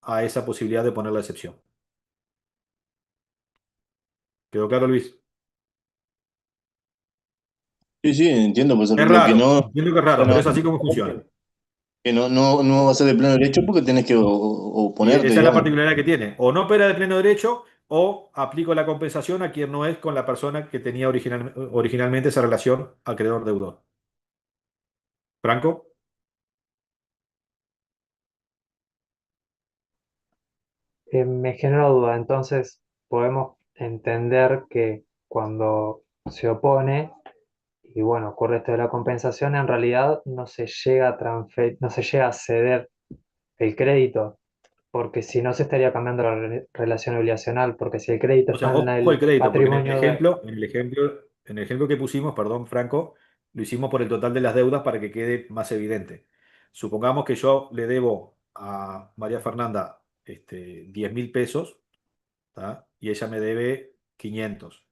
a esa posibilidad de poner la excepción. ¿Quedó claro, Luis? Sí, sí, entiendo, por eso Es lo que raro, no. entiendo que es raro, pero es así como funciona. Que no va a ser de pleno derecho porque tenés que Y oponerte, esa es la digamos. particularidad que tiene. O no opera de pleno derecho o aplico la compensación a quien no es con la persona que tenía originalmente esa relación acreedor-deudor. ¿Franco? Me genera duda, entonces podemos entender que cuando se opone, y bueno, ocurre esto de la compensación, en realidad no se llega no se llega a ceder el crédito, porque si no se estaría cambiando la relación obligacional, porque si el crédito O sea, está en ojo el el crédito, porque patrimonio de... en el ejemplo que pusimos, perdón, Franco, lo hicimos por el total de las deudas para que quede más evidente. Supongamos que yo le debo a María Fernanda 10.000 pesos, ¿tá? Y ella me debe 500.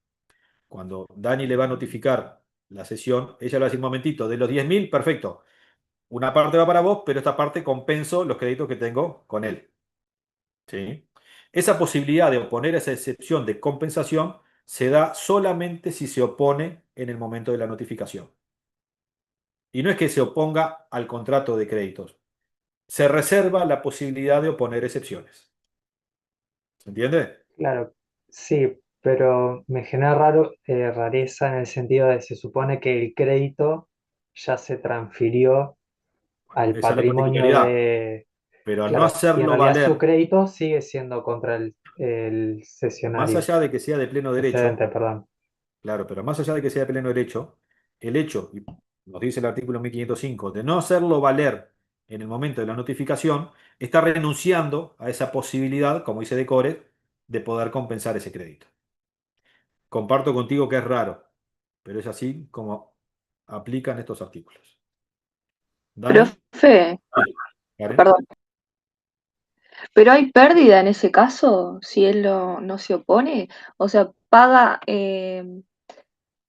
Cuando Dani le va a notificar la sesión, ella le va a decir, momentito, de los 10.000, perfecto. Una parte va para vos, pero esta parte compenso los créditos que tengo con él. ¿Sí? Esa posibilidad de oponer esa excepción de compensación se da solamente si se opone en el momento de la notificación. Y no es que se oponga al contrato de créditos. Se reserva la posibilidad de oponer excepciones. ¿Se entiende? Claro, sí, pero me genera rareza en el sentido de se supone que el crédito ya se transfirió al Esa es la patrimonio particularidad. de... Pero al no Claro, y en hacerlo realidad su valer, crédito sigue siendo contra el más cesionario, allá de que sea de pleno el cedente, derecho, perdón. claro, pero más allá de que sea de pleno derecho, el hecho, y nos dice el artículo 1505, de no hacerlo valer en el momento de la notificación, está renunciando a esa posibilidad, como dice Decore, de poder compensar ese crédito. Comparto contigo que es raro, pero es así como aplican estos artículos. ¿Dani? Profe, Sí. ¿Karen? perdón, pero hay pérdida en ese caso si él no se opone, o sea, paga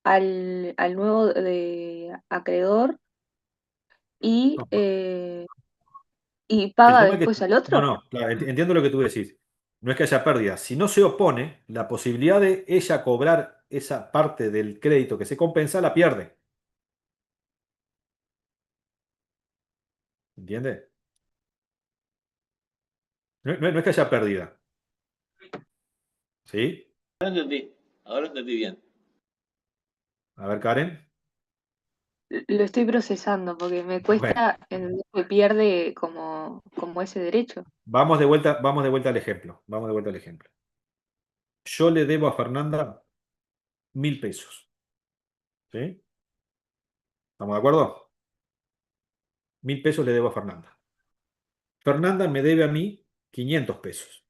al nuevo acreedor y, No, eh, y el paga tema es que, después al no, otro. no, claro, entiendo lo que tú decís. No es que haya pérdida. Si no se opone, la posibilidad de ella cobrar esa parte del crédito que se compensa la pierde. ¿Entiende? No es que haya pérdida. ¿Sí? Ahora entendí bien. A ver, Karen. Lo estoy procesando porque me Bueno, cuesta entender que pierde como ese derecho. vamos de vuelta al ejemplo. Vamos de vuelta al ejemplo. Yo le debo a Fernanda 1.000 pesos. ¿Sí? ¿Estamos de acuerdo? 1.000 pesos le debo a Fernanda. Fernanda me debe a mí 500 pesos.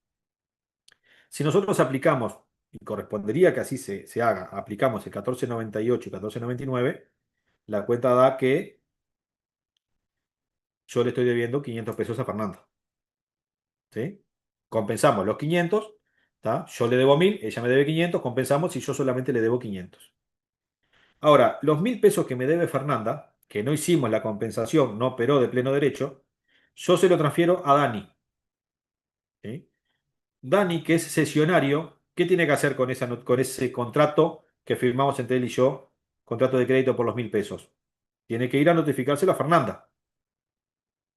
Si nosotros aplicamos, y correspondería que así se haga, aplicamos el 1498 y 1499, la cuenta da que yo le estoy debiendo 500 pesos a Fernanda. ¿Sí? Compensamos los 500, ¿tá? Yo le debo 1.000, ella me debe 500, compensamos y yo solamente le debo 500. Ahora, los 1.000 pesos que me debe Fernanda, que no hicimos la compensación, no operó de pleno derecho, yo se lo transfiero a Dani. ¿Sí? Dani, que es cesionario, ¿qué tiene que hacer con ese contrato que firmamos entre él y yo? Contrato de crédito por los 1.000 pesos. Tiene que ir a notificárselo a Fernanda.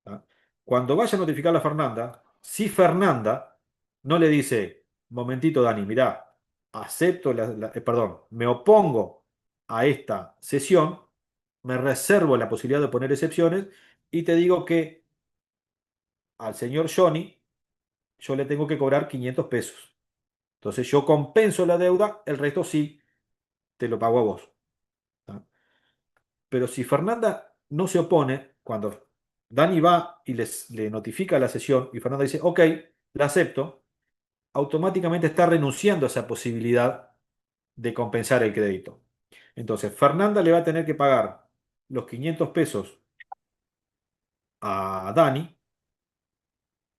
¿Tá? Cuando vaya a notificarlo a Fernanda, si Fernanda no le dice, momentito, Dani, mirá, acepto perdón, me opongo a esta sesión, me reservo la posibilidad de poner excepciones y te digo que al señor Johnny yo le tengo que cobrar 500 pesos. Entonces yo compenso la deuda, el resto sí te lo pago a vos. ¿Tá? Pero si Fernanda no se opone, cuando Dani va y le notifica la sesión y Fernanda dice, ok, la acepto, automáticamente está renunciando a esa posibilidad de compensar el crédito. Entonces, Fernanda le va a tener que pagar los 500 pesos a Dani,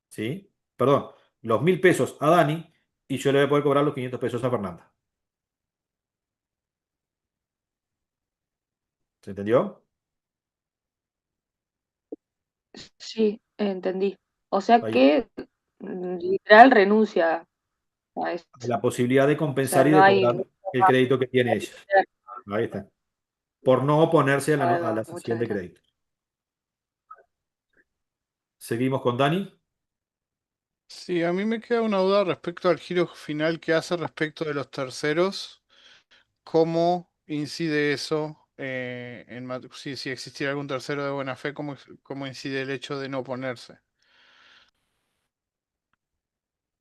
¿sí? Perdón, los 1000 pesos a Dani y yo le voy a poder cobrar los 500 pesos a Fernanda. ¿Se entendió? Sí, entendí. O sea Ahí. que literal renuncia a eso. A la posibilidad de O sea, compensar y no de hay cobrar mucho el más. crédito que tiene ella. Ahí está. Por no oponerse a Ahí a va, la sesión muchas de gracias. crédito. Seguimos con Dani. Sí, a mí me queda una duda respecto al giro final que hace respecto de los terceros. ¿Cómo incide eso si existiera algún tercero de buena fe, cómo incide el hecho de no oponerse?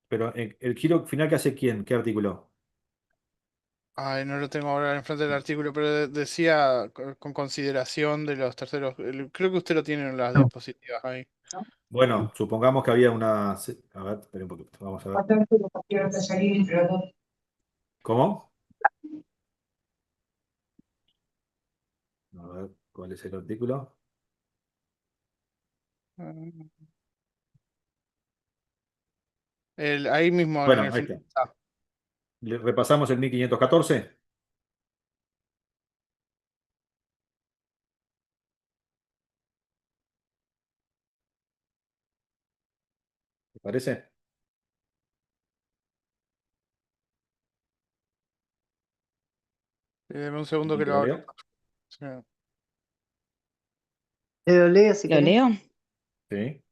Pero el giro final que hace quién, ¿qué artículo? Ay, no lo tengo ahora enfrente del artículo, pero decía con consideración de los terceros. Creo que usted lo tiene en las diapositivas ahí. Bueno, supongamos que había una. A ver, espera un poquito, vamos a ver. ¿Cómo? A ver, ¿cuál es el artículo? Ahí mismo en Bueno, el ahí final. está. Repasamos el 1514. ¿Te parece? Deme un segundo que ¿Te lo lo abro. leo? Sí. Lo leo si ¿Lo querés. leo? Sí.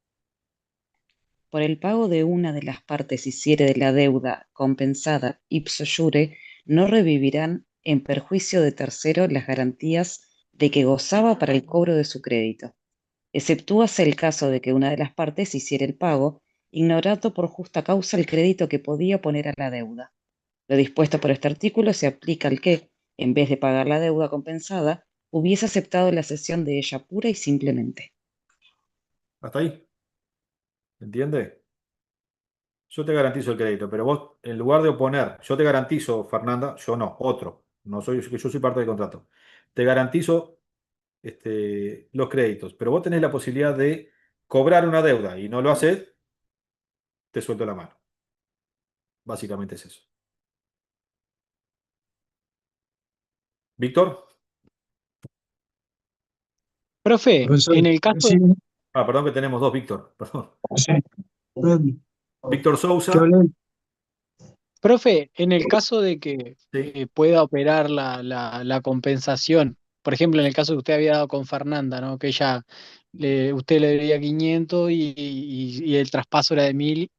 Por el pago de una de las partes hiciere de la deuda compensada ipso iure, no revivirán en perjuicio de tercero las garantías de que gozaba para el cobro de su crédito, exceptúase el caso de que una de las partes hiciera el pago, ignorando por justa causa el crédito que podía poner a la deuda. Lo dispuesto por este artículo se aplica al que, en vez de pagar la deuda compensada, hubiese aceptado la cesión de ella pura y simplemente. ¿Hasta ahí? ¿Entiende? Yo te garantizo el crédito, pero vos, en lugar de oponer, yo te garantizo, Fernanda, yo no, otro. No soy, yo soy parte del contrato. Te garantizo los créditos, pero vos tenés la posibilidad de cobrar una deuda y no lo haces, te suelto la mano. Básicamente es eso. ¿Víctor? Profe, Profesor, en el caso, sí, Ah, perdón que tenemos dos, Víctor. Perdón. sí. Víctor ¿Qué Sousa. hablé? profe, en el caso de que Sí, pueda operar la compensación, por ejemplo, en el caso que usted había dado con Fernanda, ¿no? Que usted le debía 500 y el traspaso era de 1000.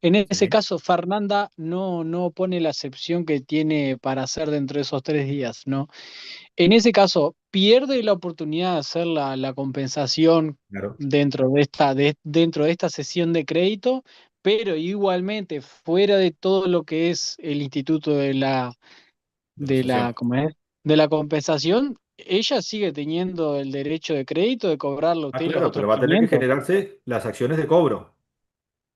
En ese sí. caso, Fernanda no pone la excepción que tiene para hacer dentro de esos 3 días, ¿no? En ese caso, pierde la oportunidad de hacer la compensación Claro. dentro de esta sesión de crédito, pero igualmente fuera de todo lo que es el instituto De la sesión. ¿cómo es? De la compensación, ella sigue teniendo el derecho de crédito de cobrarle a Ah, usted los claro, pero otros va a tener que 500. generarse las acciones de cobro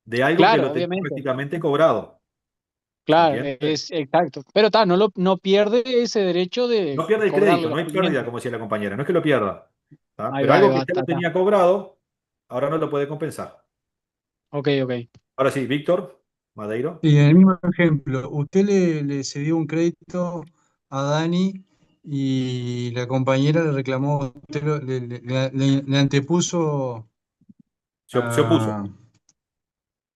de algo que Claro, lo tenés obviamente. prácticamente cobrado. ¿Se Claro, entiende? es exacto. Pero no pierde ese derecho No de pierde el cobrarle crédito, no los hay pérdida, 500. como decía la compañera, no es que lo pierda. ¿Tá? Ahí Pero va, ahí algo que va, ya lo está. tenía cobrado, ahora no lo puede compensar. Ok, ok. Ahora sí, Víctor Madeiro. Y en el mismo ejemplo, usted le cedió un crédito a Dani y la compañera le reclamó, usted le antepuso Se opuso.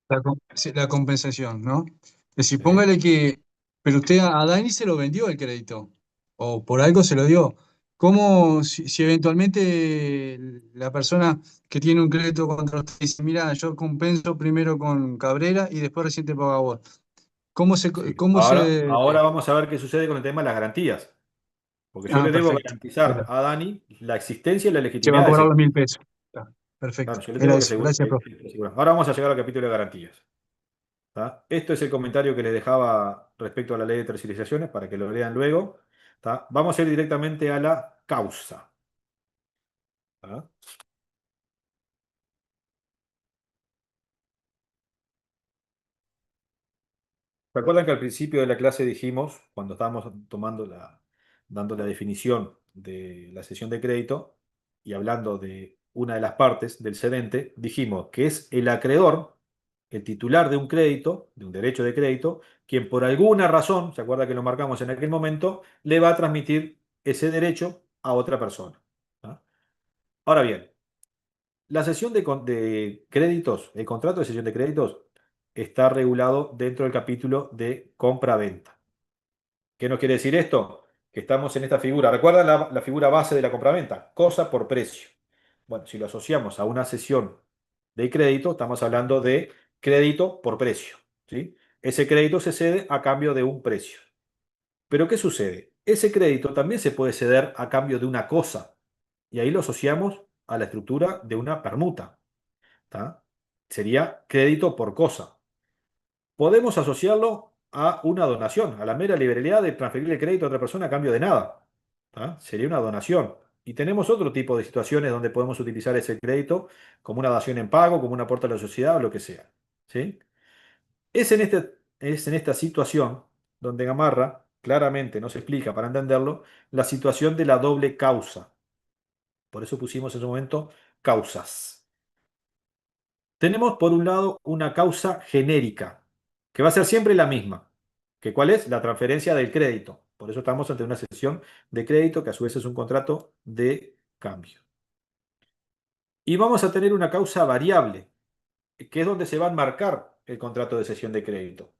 ah, sí, la compensación, ¿no? Es decir, Sí. póngale que, pero usted a Dani se lo vendió el crédito, o por algo se lo dio. ¿Cómo, si eventualmente la persona que tiene un crédito contra usted dice, mira, yo compenso primero con Cabrera y después recién te pago a vos. ¿Cómo se, Sí. cómo se... Ahora vamos a ver qué sucede con el tema de las garantías. Porque yo Ah, le debo perfecto. garantizar a Dani la existencia y la Se va a legitimidad de cobrar ese los crédito. 1.000 pesos. Está, perfecto. Claro, yo le Era tengo que eso. Gracias, profe. asegurar. Ahora vamos a llegar al capítulo de garantías. ¿Tá? Esto es el comentario que les dejaba respecto a la ley de tercerizaciones para que lo lean luego. ¿Tá? Vamos a ir directamente a la causa. ¿Tá? ¿Recuerdan que al principio de la clase dijimos, cuando estábamos dando la definición de la cesión de crédito y hablando de una de las partes del cedente, dijimos que es el acreedor, el titular de un crédito, de un derecho de crédito, quien por alguna razón, ¿se acuerda que lo marcamos en aquel momento?, le va a transmitir ese derecho a otra persona? ¿Ah? Ahora bien, la cesión de créditos, el contrato de cesión de créditos, está regulado dentro del capítulo de compra-venta. ¿Qué nos quiere decir esto? Que estamos en esta figura. ¿Recuerdan la figura base de la compraventa? Cosa por precio. Bueno, si lo asociamos a una cesión de crédito, estamos hablando de crédito por precio, ¿sí? Ese crédito se cede a cambio de un precio. Pero ¿qué sucede? Ese crédito también se puede ceder a cambio de una cosa. Y ahí lo asociamos a la estructura de una permuta. ¿Tá? Sería crédito por cosa. Podemos asociarlo a una donación, a la mera liberalidad de transferir el crédito a otra persona a cambio de nada. ¿Tá? Sería una donación. Y tenemos otro tipo de situaciones donde podemos utilizar ese crédito como una dación en pago, como un aporte a la sociedad o lo que sea. ¿Sí? Es en esta situación donde Gamarra claramente nos explica, para entenderlo, la situación de la doble causa. Por eso pusimos en su momento causas. Tenemos por un lado una causa genérica, que va a ser siempre la misma, que ¿cuál es? La transferencia del crédito. Por eso estamos ante una cesión de crédito que a su vez es un contrato de cambio. Y vamos a tener una causa variable, que es donde se va a enmarcar el contrato de cesión de crédito.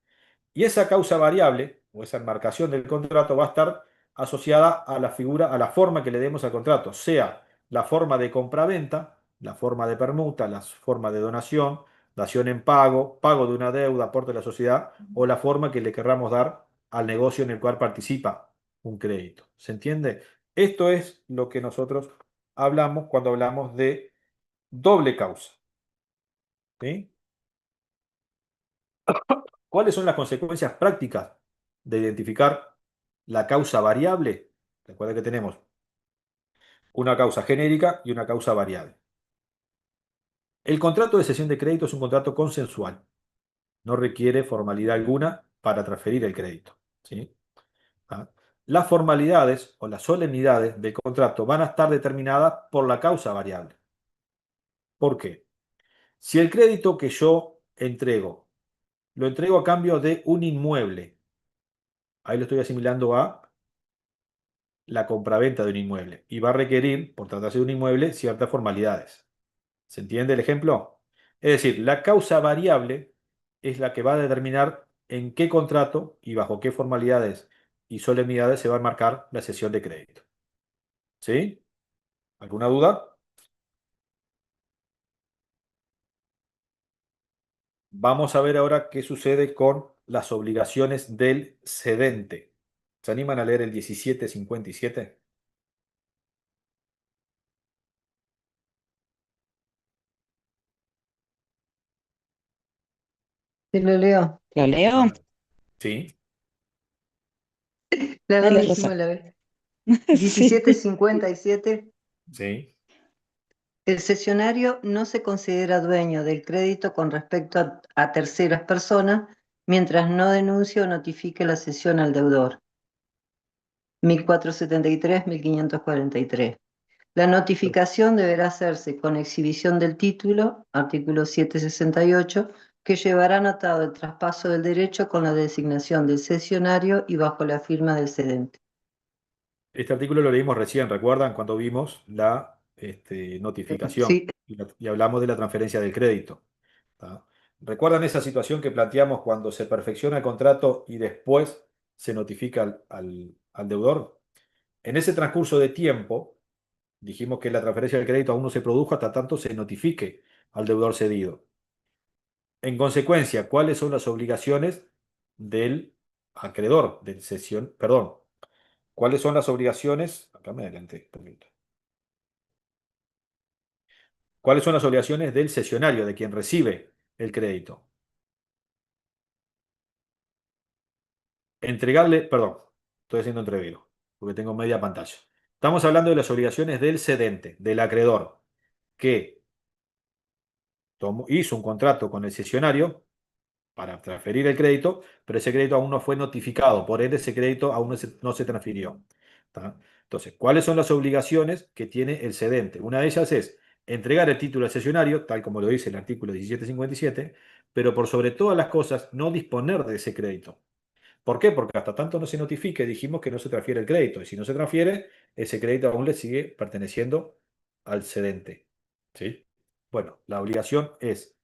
Y esa causa variable, o esa enmarcación del contrato, va a estar asociada a la figura, a la forma que le demos al contrato, sea la forma de compraventa, la forma de permuta, la forma de donación, dación en pago, pago de una deuda, aporte a la sociedad, o la forma que le querramos dar al negocio en el cual participa un crédito. ¿Se entiende? Esto es lo que nosotros hablamos cuando hablamos de doble causa. ¿Sí? ¿Cuáles son las consecuencias prácticas de identificar la causa variable? Recuerda que tenemos una causa genérica y una causa variable. El contrato de cesión de crédito es un contrato consensual. No requiere formalidad alguna para transferir el crédito. ¿Sí? ¿Ah? Las formalidades o las solemnidades del contrato van a estar determinadas por la causa variable. ¿Por qué? Si el crédito que yo entrego, lo entrego a cambio de un inmueble, ahí lo estoy asimilando a la compraventa de un inmueble y va a requerir, por tratarse de un inmueble, ciertas formalidades. ¿Se entiende el ejemplo? Es decir, la causa variable es la que va a determinar en qué contrato y bajo qué formalidades y solemnidades se va a marcar la cesión de crédito. ¿Sí? ¿Alguna duda? Vamos a ver ahora qué sucede con las obligaciones del cedente. ¿Se animan a leer el 1757? Te lo leo. ¿Lo leo? Sí. La dos Dale, dijimos Rosa. la vez. Sí. 1757. Sí. El cesionario no se considera dueño del crédito con respecto a terceras personas mientras no denuncie o notifique la cesión al deudor. 1473-1543. La notificación deberá hacerse con exhibición del título, artículo 768, que llevará anotado el traspaso del derecho con la designación del cesionario y bajo la firma del cedente. Este artículo lo leímos recién, ¿recuerdan? Cuando vimos la notificación Sí, y hablamos de la transferencia del crédito. ¿Tá? ¿Recuerdan esa situación que planteamos cuando se perfecciona el contrato y después se notifica al deudor? En ese transcurso de tiempo, Dijimos que la transferencia del crédito aún no se produjo hasta tanto se notifique al deudor cedido. En consecuencia, ¿cuáles son las obligaciones del acreedor, del cesión? Perdón, ¿cuáles son las obligaciones? Acá me adelanté un poquito. ¿Cuáles son las obligaciones del cesionario, de quien recibe el crédito? Entregarle, perdón, estoy haciendo entrevero, porque tengo media pantalla. Estamos hablando de las obligaciones del cedente, del acreedor, que hizo un contrato con el cesionario para transferir el crédito, pero ese crédito aún no fue notificado, por ende ese crédito aún no se transfirió. ¿Tá? Entonces, ¿cuáles son las obligaciones que tiene el cedente? Una de ellas es entregar el título al cesionario, tal como lo dice el artículo 1757, pero por sobre todas las cosas no disponer de ese crédito. ¿Por qué? Porque hasta tanto no se notifique, dijimos que no se transfiere el crédito, y si no se transfiere, ese crédito aún le sigue perteneciendo al cedente. ¿Sí? Bueno, la obligación es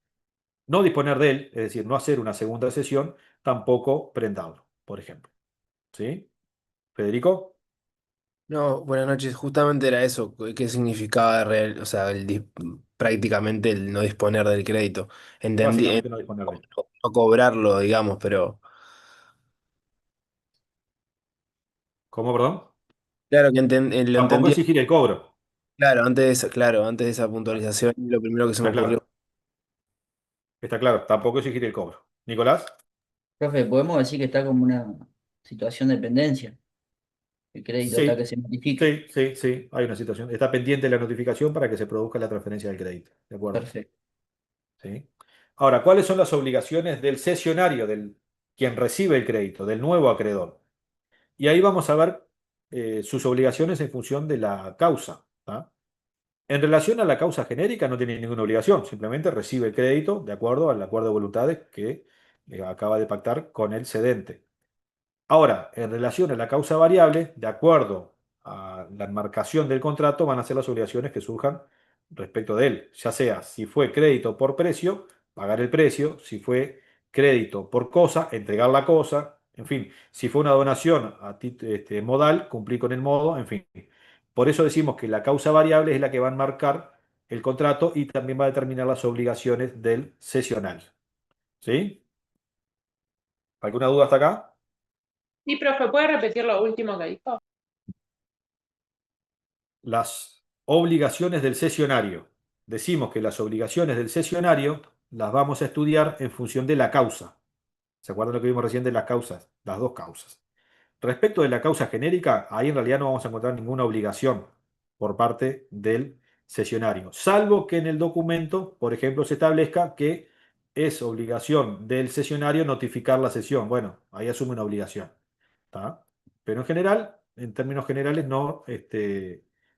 no disponer de él, es decir, no hacer una segunda sesión, tampoco prendarlo, por ejemplo. ¿Sí? Federico, No, buenas noches. Justamente era eso. ¿Qué significaba o sea, prácticamente el no disponer del crédito? Entendí, básicamente no disponer de él. no cobrarlo, digamos, pero ¿Cómo, perdón? claro que lo Tampoco entendí. exigir el cobro. Claro, antes de esa puntualización, lo primero que se me Está ocurrió. claro, está claro, tampoco exigir el cobro. Nicolás, Profe, podemos decir que está como una situación de pendencia, el crédito hasta que sí, se notifique. sí, hay una situación. Está pendiente la notificación para que se produzca la transferencia del crédito. ¿De acuerdo? Perfecto. ¿Sí? Ahora, ¿cuáles son las obligaciones del cesionario, del quien recibe el crédito, del nuevo acreedor? Y ahí vamos a ver sus obligaciones en función de la causa. ¿Tá? En relación a la causa genérica no tiene ninguna obligación, simplemente recibe el crédito de acuerdo al acuerdo de voluntades que acaba de pactar con el cedente. Ahora, en relación a la causa variable, de acuerdo a la enmarcación del contrato, van a ser las obligaciones que surjan respecto de él, ya sea si fue crédito por precio, pagar el precio, si fue crédito por cosa, entregar la cosa, en fin, si fue una donación modal, cumplir con el modo, en fin. Por eso decimos que la causa variable es la que va a enmarcar el contrato y también va a determinar las obligaciones del cesionario. ¿Sí? ¿Alguna duda hasta acá? Sí, profe, ¿puede repetir lo último que dijo? Las obligaciones del cesionario. Decimos que las obligaciones del cesionario las vamos a estudiar en función de la causa. ¿Se acuerdan lo que vimos recién de las causas? Las dos causas. Respecto de la causa genérica, ahí en realidad no vamos a encontrar ninguna obligación por parte del cesionario, salvo que en el documento, por ejemplo, se establezca que es obligación del cesionario notificar la cesión. Bueno, ahí asume una obligación. ¿Tá? Pero en general, en términos generales, no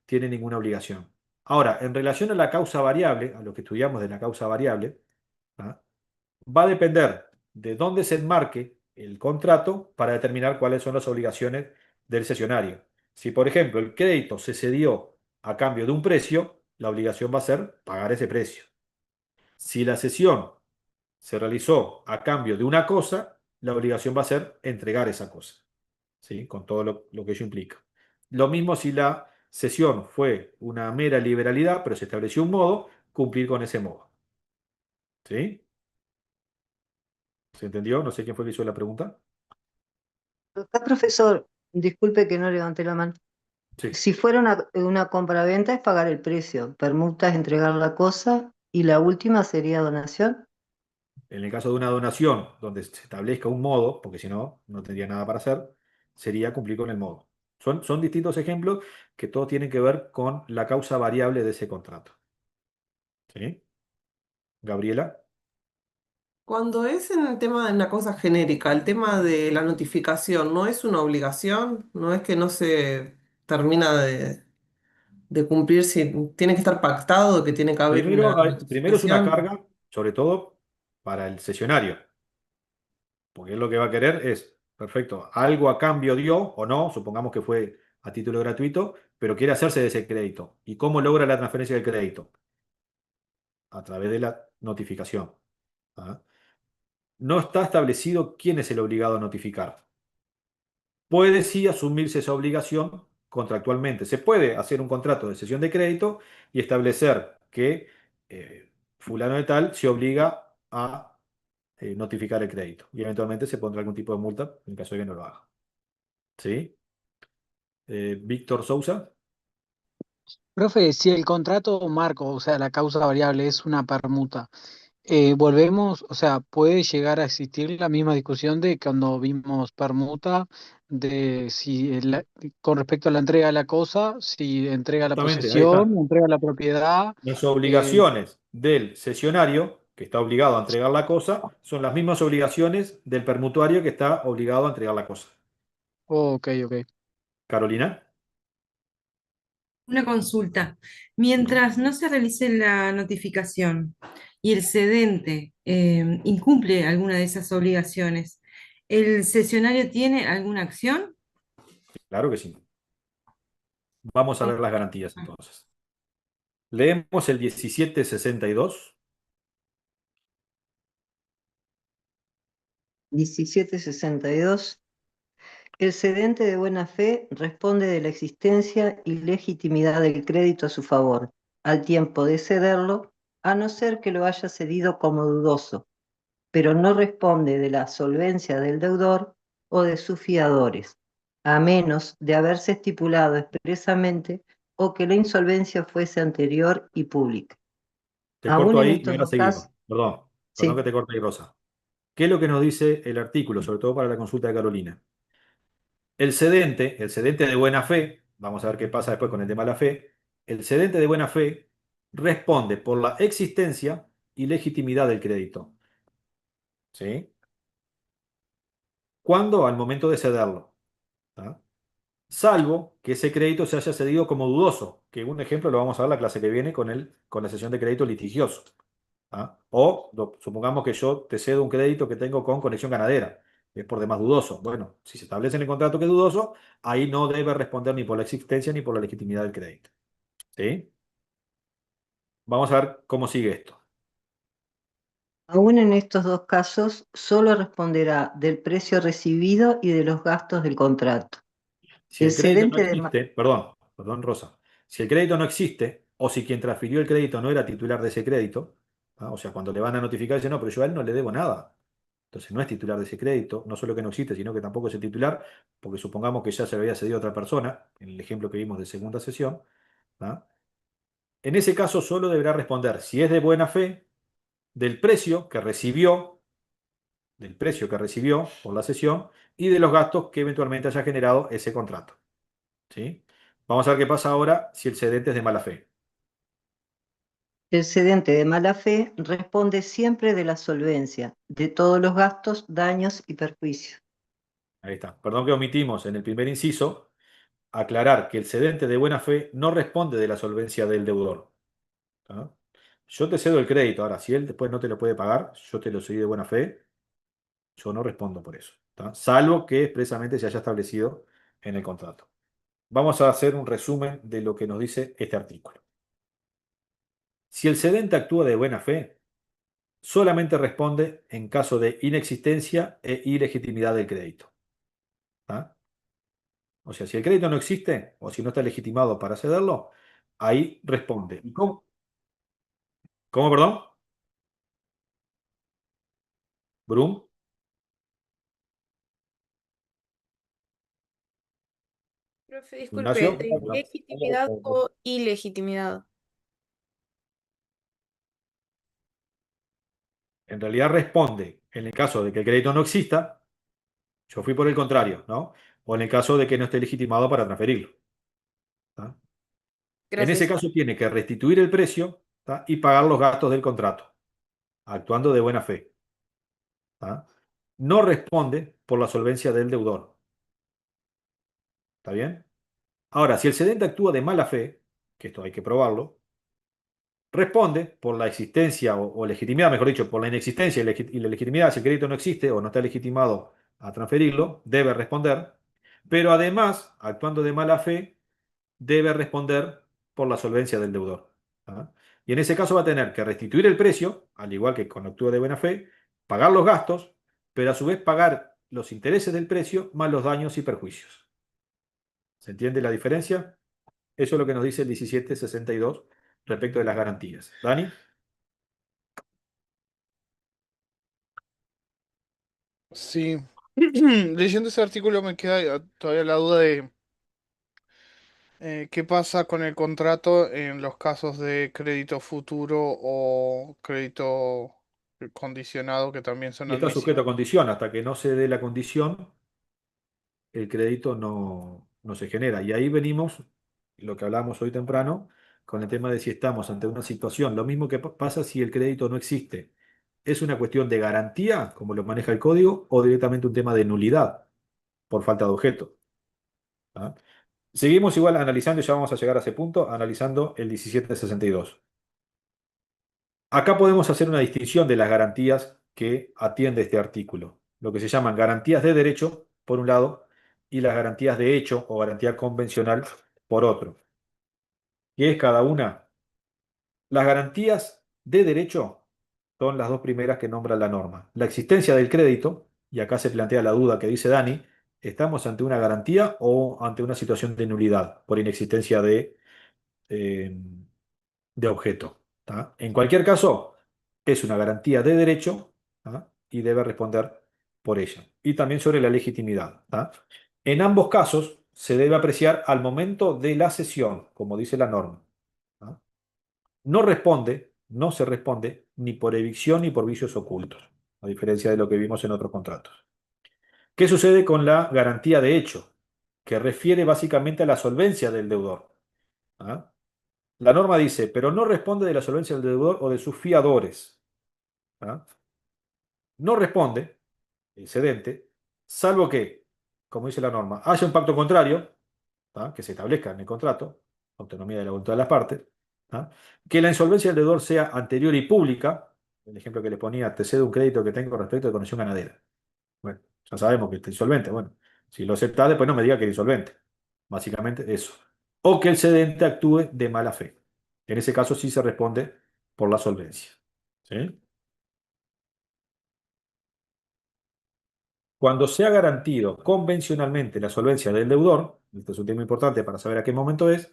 tiene ninguna obligación. Ahora, en relación a la causa variable, a lo que estudiamos de la causa variable, ¿tá? Va a depender de dónde se enmarque el contrato para determinar cuáles son las obligaciones del cesionario. Si, por ejemplo, el crédito se cedió a cambio de un precio, la obligación va a ser pagar ese precio. Si la cesión se realizó a cambio de una cosa, la obligación va a ser entregar esa cosa. ¿Sí? Con todo lo que ello implica. Lo mismo si la cesión fue una mera liberalidad, pero se estableció un modo, cumplir con ese modo. ¿Sí? ¿Se entendió? No sé quién fue que hizo la pregunta. Acá, profesor, disculpe que no levanté la mano. Sí. Si fuera una compraventa es pagar el precio, permuta es entregar la cosa y la última sería donación. En el caso de una donación donde se establezca un modo, porque si no, no tendría nada para hacer, sería cumplir con el modo. Son distintos ejemplos que todos tienen que ver con la causa variable de ese contrato. ¿Sí? Gabriela. Cuando es en el tema de una cosa genérica, el tema de la notificación, ¿no es una obligación? ¿No es que no se termina de cumplir si tiene que estar pactado, que tiene que haber una Primero es una notificación? carga, sobre todo para el cesionario, porque él lo que va a querer es, perfecto, algo a cambio dio o no, supongamos que fue a título gratuito, pero quiere hacerse de ese crédito. ¿Y cómo logra la transferencia del crédito? A través de la notificación. ¿Ah? No está establecido quién es el obligado a notificar. Puede sí asumirse esa obligación contractualmente. Se puede hacer un contrato de cesión de crédito y establecer que fulano de tal se obliga a notificar el crédito. Y eventualmente se pondrá algún tipo de multa en caso de que no lo haga. ¿Sí? Víctor Sousa. Profe, si el contrato marco, o sea, la causa variable es una permuta, volvemos, o sea, puede llegar a existir la misma discusión de cuando vimos permuta, de si con respecto a la entrega de la cosa, si entrega la Justamente, ahí está. posesión, entrega la propiedad. Las eh, obligaciones del cesionario, que está obligado a entregar la cosa, son las mismas obligaciones del permutuario que está obligado a entregar la cosa. ok, ok. Carolina. Una consulta. Mientras no se realice la notificación y el cedente incumple alguna de esas obligaciones, ¿el cesionario tiene alguna acción? Claro que sí. Vamos a ver las garantías entonces. Leemos el 1762. 1762. El cedente de buena fe responde de la existencia y legitimidad del crédito a su favor, al tiempo de cederlo, a no ser que lo haya cedido como dudoso, pero no responde de la solvencia del deudor o de sus fiadores, a menos de haberse estipulado expresamente o que la insolvencia fuese anterior y pública. Te Aún corto en ahí y estos ahora dos casos, seguimos. Perdón, perdón sí, que te corte ahí, Rosa. ¿Qué es lo que nos dice el artículo, sobre todo para la consulta de Carolina? El cedente de buena fe, vamos a ver qué pasa después con el de mala fe, el cedente de buena fe responde por la existencia y legitimidad del crédito. ¿Sí? ¿Cuándo? Al momento de cederlo. ¿Tá? Salvo que ese crédito se haya cedido como dudoso, que un ejemplo lo vamos a ver la clase que viene con la sesión de crédito litigioso. ¿Ah? O supongamos que yo te cedo un crédito que tengo con conexión ganadera, es por demás dudoso. Bueno, si se establece en el contrato que es dudoso, ahí no debe responder ni por la existencia ni por la legitimidad del crédito. ¿Sí? Vamos a ver cómo sigue esto. aún en estos dos casos, solo responderá del precio recibido y de los gastos del contrato. Si El el crédito no cedente de... existe, perdón, Rosa, si el crédito no existe o si quien transfirió el crédito no era titular de ese crédito, ¿ah? O sea, cuando le van a notificar, dice, no, pero yo a él no le debo nada. Entonces no es titular de ese crédito, no solo que no existe, sino que tampoco es el titular, porque supongamos que ya se lo había cedido a otra persona, en el ejemplo que vimos de segunda sesión. ¿Ah? En ese caso solo deberá responder, si es de buena fe, del precio que recibió, del precio que recibió por la cesión y de los gastos que eventualmente haya generado ese contrato. ¿Sí? Vamos a ver qué pasa ahora si el cedente es de mala fe. El cedente de mala fe responde siempre de la solvencia, de todos los gastos, daños y perjuicios. Ahí está. Perdón que omitimos en el primer inciso aclarar que el cedente de buena fe no responde de la solvencia del deudor. ¿Ah? Yo te cedo el crédito. Ahora, si él después no te lo puede pagar, yo te lo cedí de buena fe, yo no respondo por eso. ¿Tá? Salvo que expresamente se haya establecido en el contrato. Vamos a hacer un resumen de lo que nos dice este artículo. Si el cedente actúa de buena fe, solamente responde en caso de inexistencia e ilegitimidad del crédito. ¿Tá? O sea, si el crédito no existe o si no está legitimado para cederlo, ahí responde. ¿Y cómo? ¿Cómo, perdón? Brum, Profe, disculpe, Ignacio. ¿de legitimidad o ilegitimidad? En realidad responde en el caso de que el crédito no exista, yo fui por el contrario, ¿no? O en el caso de que no esté legitimado para transferirlo. ¿Tá? En ese Gracias. caso tiene que restituir el precio, ¿tá? Y pagar los gastos del contrato, actuando de buena fe. ¿Tá? No responde por la solvencia del deudor. ¿Está bien? Ahora, si el cedente actúa de mala fe, que esto hay que probarlo, responde por la existencia o legitimidad, mejor dicho, por la inexistencia y la legitimidad. Si el crédito no existe o no está legitimado a transferirlo, debe responder, pero además, actuando de mala fe, debe responder por la solvencia del deudor. ¿Ah? Y en ese caso va a tener que restituir el precio, al igual que cuando actúa de buena fe, pagar los gastos, pero a su vez pagar los intereses del precio más los daños y perjuicios. ¿Se entiende la diferencia? Eso es lo que nos dice el 1762 respecto de las garantías. ¿Dani? Sí. Leyendo ese artículo me queda todavía la duda de qué pasa con el contrato en los casos de crédito futuro o crédito condicionado que también son Y está sujeto a admisibles. condición. Hasta que no se dé la condición, el crédito no se genera. Y ahí venimos, lo que hablábamos hoy temprano, con el tema de si estamos ante una situación. Lo mismo que pasa si el crédito no existe. ¿Es una cuestión de garantía, como lo maneja el código, o directamente un tema de nulidad por falta de objeto? ¿Ah? Seguimos igual analizando, y ya vamos a llegar a ese punto, analizando el 1762. Acá podemos hacer una distinción de las garantías que atiende este artículo, lo que se llaman garantías de derecho, por un lado, y las garantías de hecho o garantía convencional, por otro. ¿Qué es cada una? Las garantías de derecho son las dos primeras que nombra la norma. La existencia del crédito, y acá se plantea la duda que dice Dani, ¿estamos ante una garantía o ante una situación de nulidad por inexistencia eh, de objeto? ¿Tá? En cualquier caso, es una garantía de derecho, ¿tá? Y debe responder por ella. Y también sobre la legitimidad. ¿Tá? En ambos casos se debe apreciar al momento de la cesión, como dice la norma. ¿Tá? No se responde ni por evicción ni por vicios ocultos, a diferencia de lo que vimos en otros contratos. ¿Qué sucede con la garantía de hecho? Que refiere básicamente a la solvencia del deudor. ¿Ah? La norma dice, pero no responde de la solvencia del deudor o de sus fiadores. ¿Ah? No responde el cedente, salvo que, como dice la norma, haya un pacto contrario, ¿tá? Que se establezca en el contrato, autonomía de la voluntad de las partes, ¿tá? Que la insolvencia del deudor sea anterior y pública, el ejemplo que le ponía, te cedo un crédito que tengo respecto de conexión ganadera. Bueno, ya sabemos que está insolvente, bueno, si lo aceptás, después no me diga que es insolvente. Básicamente eso. O que el cedente actúe de mala fe. En ese caso sí se responde por la solvencia. ¿Sí? Cuando se ha garantido convencionalmente la solvencia del deudor, este es un tema importante para saber a qué momento es,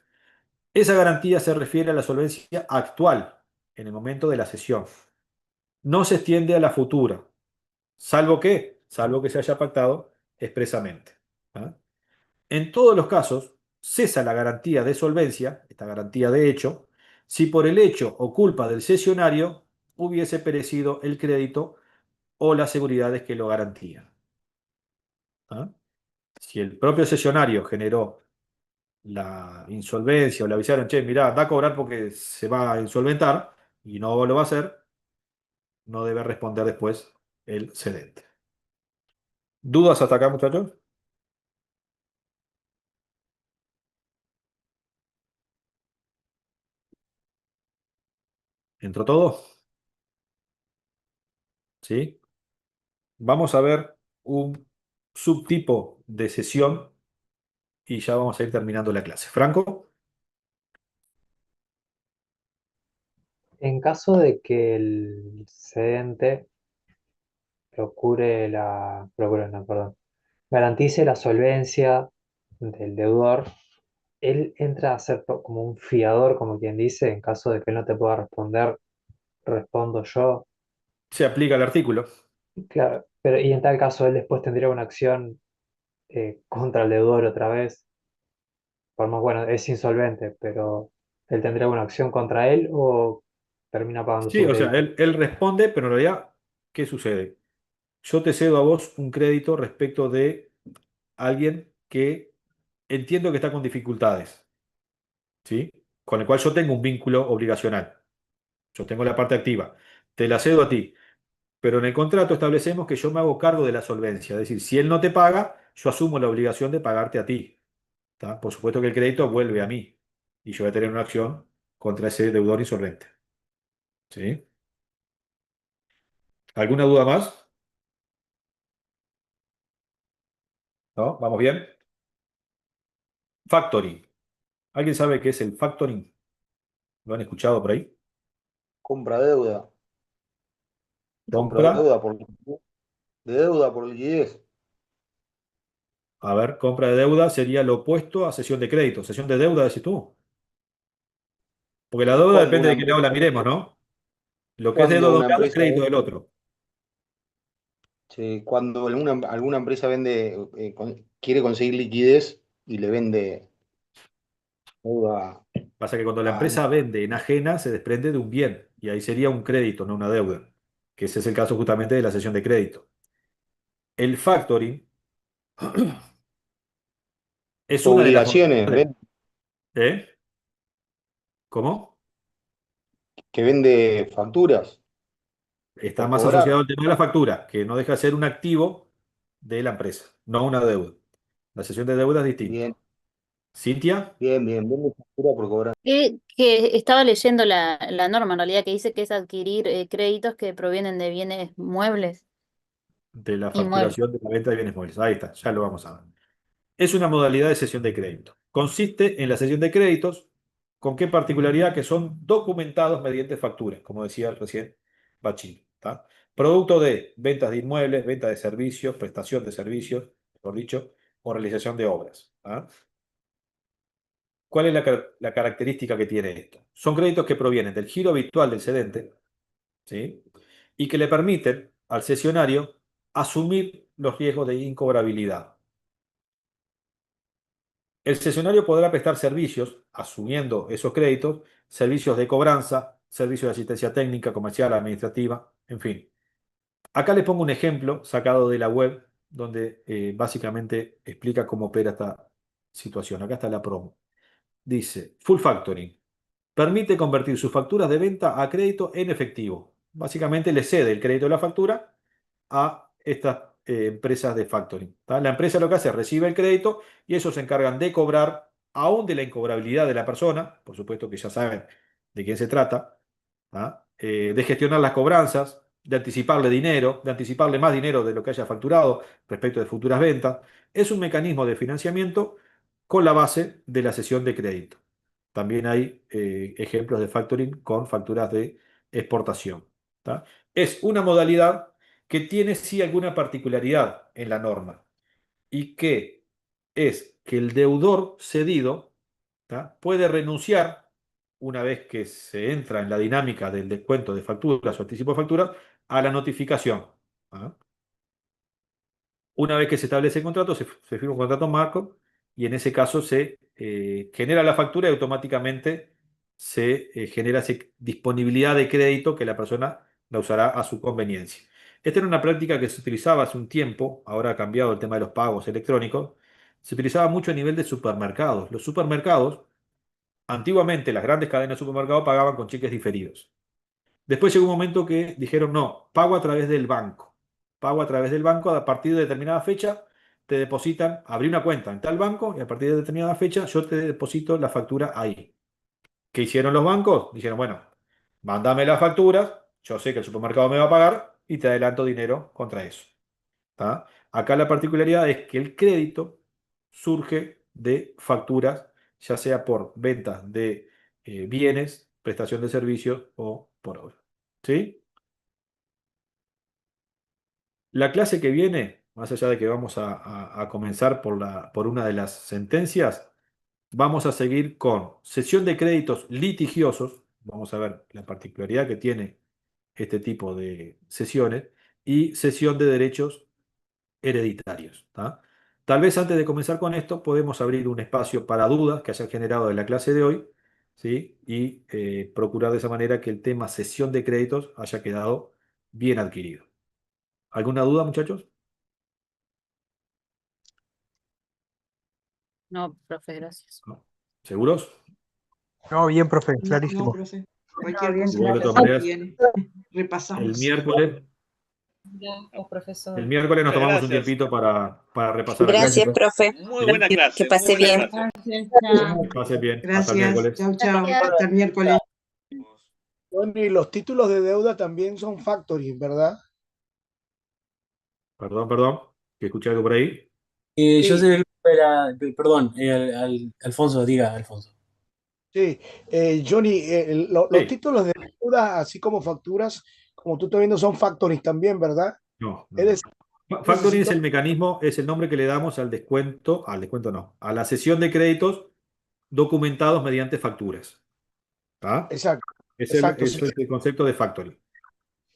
esa garantía se refiere a la solvencia actual, en el momento de la cesión. No se extiende a la futura, salvo que se haya pactado expresamente. ¿Ah? En todos los casos, cesa la garantía de solvencia, esta garantía de hecho, si por el hecho o culpa del cesionario hubiese perecido el crédito o las seguridades que lo garantían. ¿Ah? Si el propio cesionario generó la insolvencia o le avisaron, che, mirá, da a cobrar porque se va a insolventar y no lo va a hacer, no debe responder después el cedente. ¿Dudas hasta acá, muchachos? ¿Entró todo? ¿Sí? Vamos a ver un subtipo de cesión y ya vamos a ir terminando la clase. Franco, En caso de que el cedente no, perdón, garantice la solvencia del deudor, él entra a ser como un fiador, como quien dice, en caso de que él no te pueda responder, respondo yo. se aplica el artículo. Claro, pero y en tal caso él después tendría una acción contra el deudor otra vez, por más, bueno, es insolvente, pero él tendría una acción contra él o termina pagando Sí, su o sea, crédito. él responde, pero en realidad, ¿qué sucede? Yo te cedo a vos un crédito respecto de alguien que entiendo que está con dificultades, ¿sí? Con el cual yo tengo un vínculo obligacional. Yo tengo la parte activa. Te la cedo a ti. Pero en el contrato establecemos que yo me hago cargo de la solvencia. Es decir, si él no te paga, yo asumo la obligación de pagarte a ti. ¿Tá? Por supuesto que el crédito vuelve a mí. Y yo voy a tener una acción contra ese deudor insolvente. ¿Sí? ¿Alguna duda más? ¿No? ¿Vamos bien? Factoring. ¿Alguien sabe qué es el factoring? ¿Lo han escuchado por ahí? Compra deuda. Compra Compra. deuda por liquidez. A ver, compra de deuda sería lo opuesto a cesión de crédito. Cesión de deuda, decís tú. Porque la Es deuda cuando depende una de qué lado empresa, la miremos, ¿no? Lo que es dedo cuando de una un lado es empresa crédito del vende, otro. sí, cuando alguna empresa vende, quiere conseguir liquidez y le vende deuda Pasa que cuando la a... empresa vende enajena, se desprende de un bien. Y ahí sería un crédito, no una deuda. Que ese es el caso justamente de la cesión de crédito. El factoring es una de las obligaciones, modalidades. ¿Eh? ¿Cómo? que vende facturas Está por más asociado cobrar. al tema de la factura, que no deja de ser un activo de la empresa, no una deuda. La cesión de deuda es distinto. Bien, ¿Cintia? bien, vende factura por cobrar. Que estaba leyendo la norma en realidad que dice que es adquirir créditos que provienen de bienes muebles, De la inmuebles. facturación de la venta de bienes muebles. Ahí está, ya lo vamos a ver. Es una modalidad de cesión de crédito. Consiste en la cesión de créditos, ¿con qué particularidad? Que son documentados mediante facturas, como decía recién Bachín. ¿Tá? Producto de ventas de inmuebles, venta de servicios, prestación de servicios, mejor dicho, o realización de obras. ¿Tá? ¿Cuál es la característica que tiene esto? Son créditos que provienen del giro habitual del cedente, ¿sí? Y que le permiten al cesionario asumir los riesgos de incobrabilidad. El cesionario podrá prestar servicios, asumiendo esos créditos, servicios de cobranza, servicios de asistencia técnica, comercial, administrativa, en fin. Acá les pongo un ejemplo sacado de la web donde básicamente explica cómo opera esta situación. Acá está la promo. Dice, Full Factoring. Permite convertir sus facturas de venta a crédito en efectivo. Básicamente le cede el crédito de la factura a estas empresas de factoring. ¿Tá? La empresa lo que hace es recibe el crédito y ellos se encargan de cobrar, aún de la incobrabilidad de la persona, por supuesto que ya saben de quién se trata, ¿tá? De gestionar las cobranzas, de anticiparle dinero, de anticiparle más dinero de lo que haya facturado respecto de futuras ventas. Es un mecanismo de financiamiento con la base de la cesión de crédito. También hay ejemplos de factoring con facturas de exportación. ¿Tá? Es una modalidad que tiene sí alguna particularidad en la norma y que es que el deudor cedido, ¿tá? Puede renunciar una vez que se entra en la dinámica del descuento de facturas o anticipo de facturas a la notificación. ¿Ah? Una vez que se establece el contrato, se firma un contrato marco y en ese caso se genera la factura y automáticamente se genera esa disponibilidad de crédito que la persona la usará a su conveniencia. Esta era una práctica que se utilizaba hace un tiempo, ahora ha cambiado el tema de los pagos electrónicos, se utilizaba mucho a nivel de supermercados. Los supermercados, antiguamente las grandes cadenas de supermercados pagaban con cheques diferidos. Después llegó un momento que dijeron, no, pago a través del banco. Pago a través del banco, a partir de determinada fecha te depositan, abrí una cuenta en tal banco y a partir de determinada fecha yo te deposito la factura ahí. ¿Qué hicieron los bancos? Dijeron, bueno, mándame las facturas, yo sé que el supermercado me va a pagar y te adelanto dinero contra eso. ¿Tá? Acá la particularidad es que el crédito surge de facturas, ya sea por ventas de bienes, prestación de servicios o por obra. ¿Sí? La clase que viene, más allá de que vamos a comenzar por una de las sentencias, vamos a seguir con cesión de créditos litigiosos. Vamos a ver la particularidad que tiene este tipo de sesiones y cesión de derechos hereditarios. ¿Tá? Tal vez antes de comenzar con esto, podemos abrir un espacio para dudas que hayan generado de la clase de hoy, ¿sí? Y procurar de esa manera que el tema cesión de créditos haya quedado bien adquirido. ¿Alguna duda, muchachos? No, profe, gracias. ¿No? ¿Seguros? No, bien, profe, No, clarísimo. profe. No, Cualquier bien Igual de cosita todas se nos maneras, viene. el Repasamos. miércoles, Gracias, profesor. el miércoles nos Muchas tomamos un gracias. tiempito para repasar la Gracias, clase. profe. Muy buena Que clase, muy pase buena bien. clase. gracias, chao. Pasen bien. Hasta el Gracias. miércoles. Chau, chau. Hasta el miércoles. Bueno, y los títulos de deuda también son factoring, ¿verdad? Perdón, que escuché algo por ahí. Yo Sí, soy perdón, Alfonso, diga, Alfonso. sí. Johnny, los Sí. títulos de deuda, así como facturas, como tú estás viendo, son factoring también, ¿verdad? No, Es decir, Factoring es necesito, el mecanismo, es el nombre que le damos al descuento no, a la cesión de créditos documentados mediante facturas. ¿Tá? exacto, exacto. Eso es el concepto de factoring.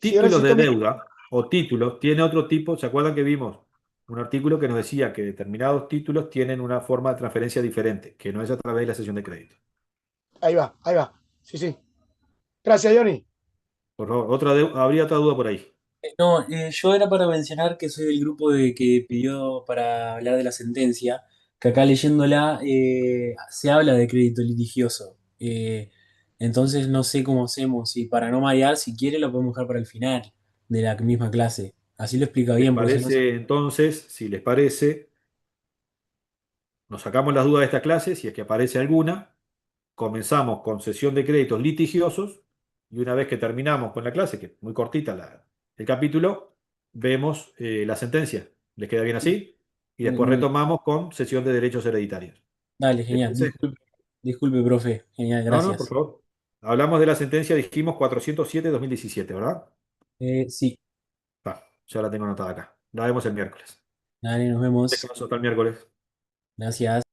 Si yo Títulos de necesito mi, deuda o títulos tiene otro tipo. ¿Se acuerdan que vimos un artículo que nos decía que determinados títulos tienen una forma de transferencia diferente, que no es a través de la cesión de crédito? ahí va, ahí va. Sí, sí. Gracias, Johnny. Por favor, habría otra duda por ahí. No, yo era para mencionar que soy del grupo de que pidió para hablar de la sentencia, que acá leyéndola se habla de crédito litigioso. Entonces no sé cómo hacemos, y para no marear, si quiere lo podemos dejar para el final de la misma clase. Así lo explica ¿Les bien, porque si no parece entonces, si les parece, nos sacamos las dudas de esta clase, si es que aparece alguna, comenzamos con sesión de créditos litigiosos y una vez que terminamos con la clase, que es muy cortita el capítulo, vemos la sentencia. ¿Les queda bien así? Y muy, después muy bien. retomamos con sesión de derechos hereditarios. Dale, ¿Les genial. parece? Disculpe, disculpe, profe. Genial, No, no, por gracias. favor. Hablamos de la sentencia, dijimos 407/2017, ¿verdad? Sí, Ya la tengo anotada acá. La vemos el miércoles. dale, nos vemos. Descanso hasta el miércoles. Gracias.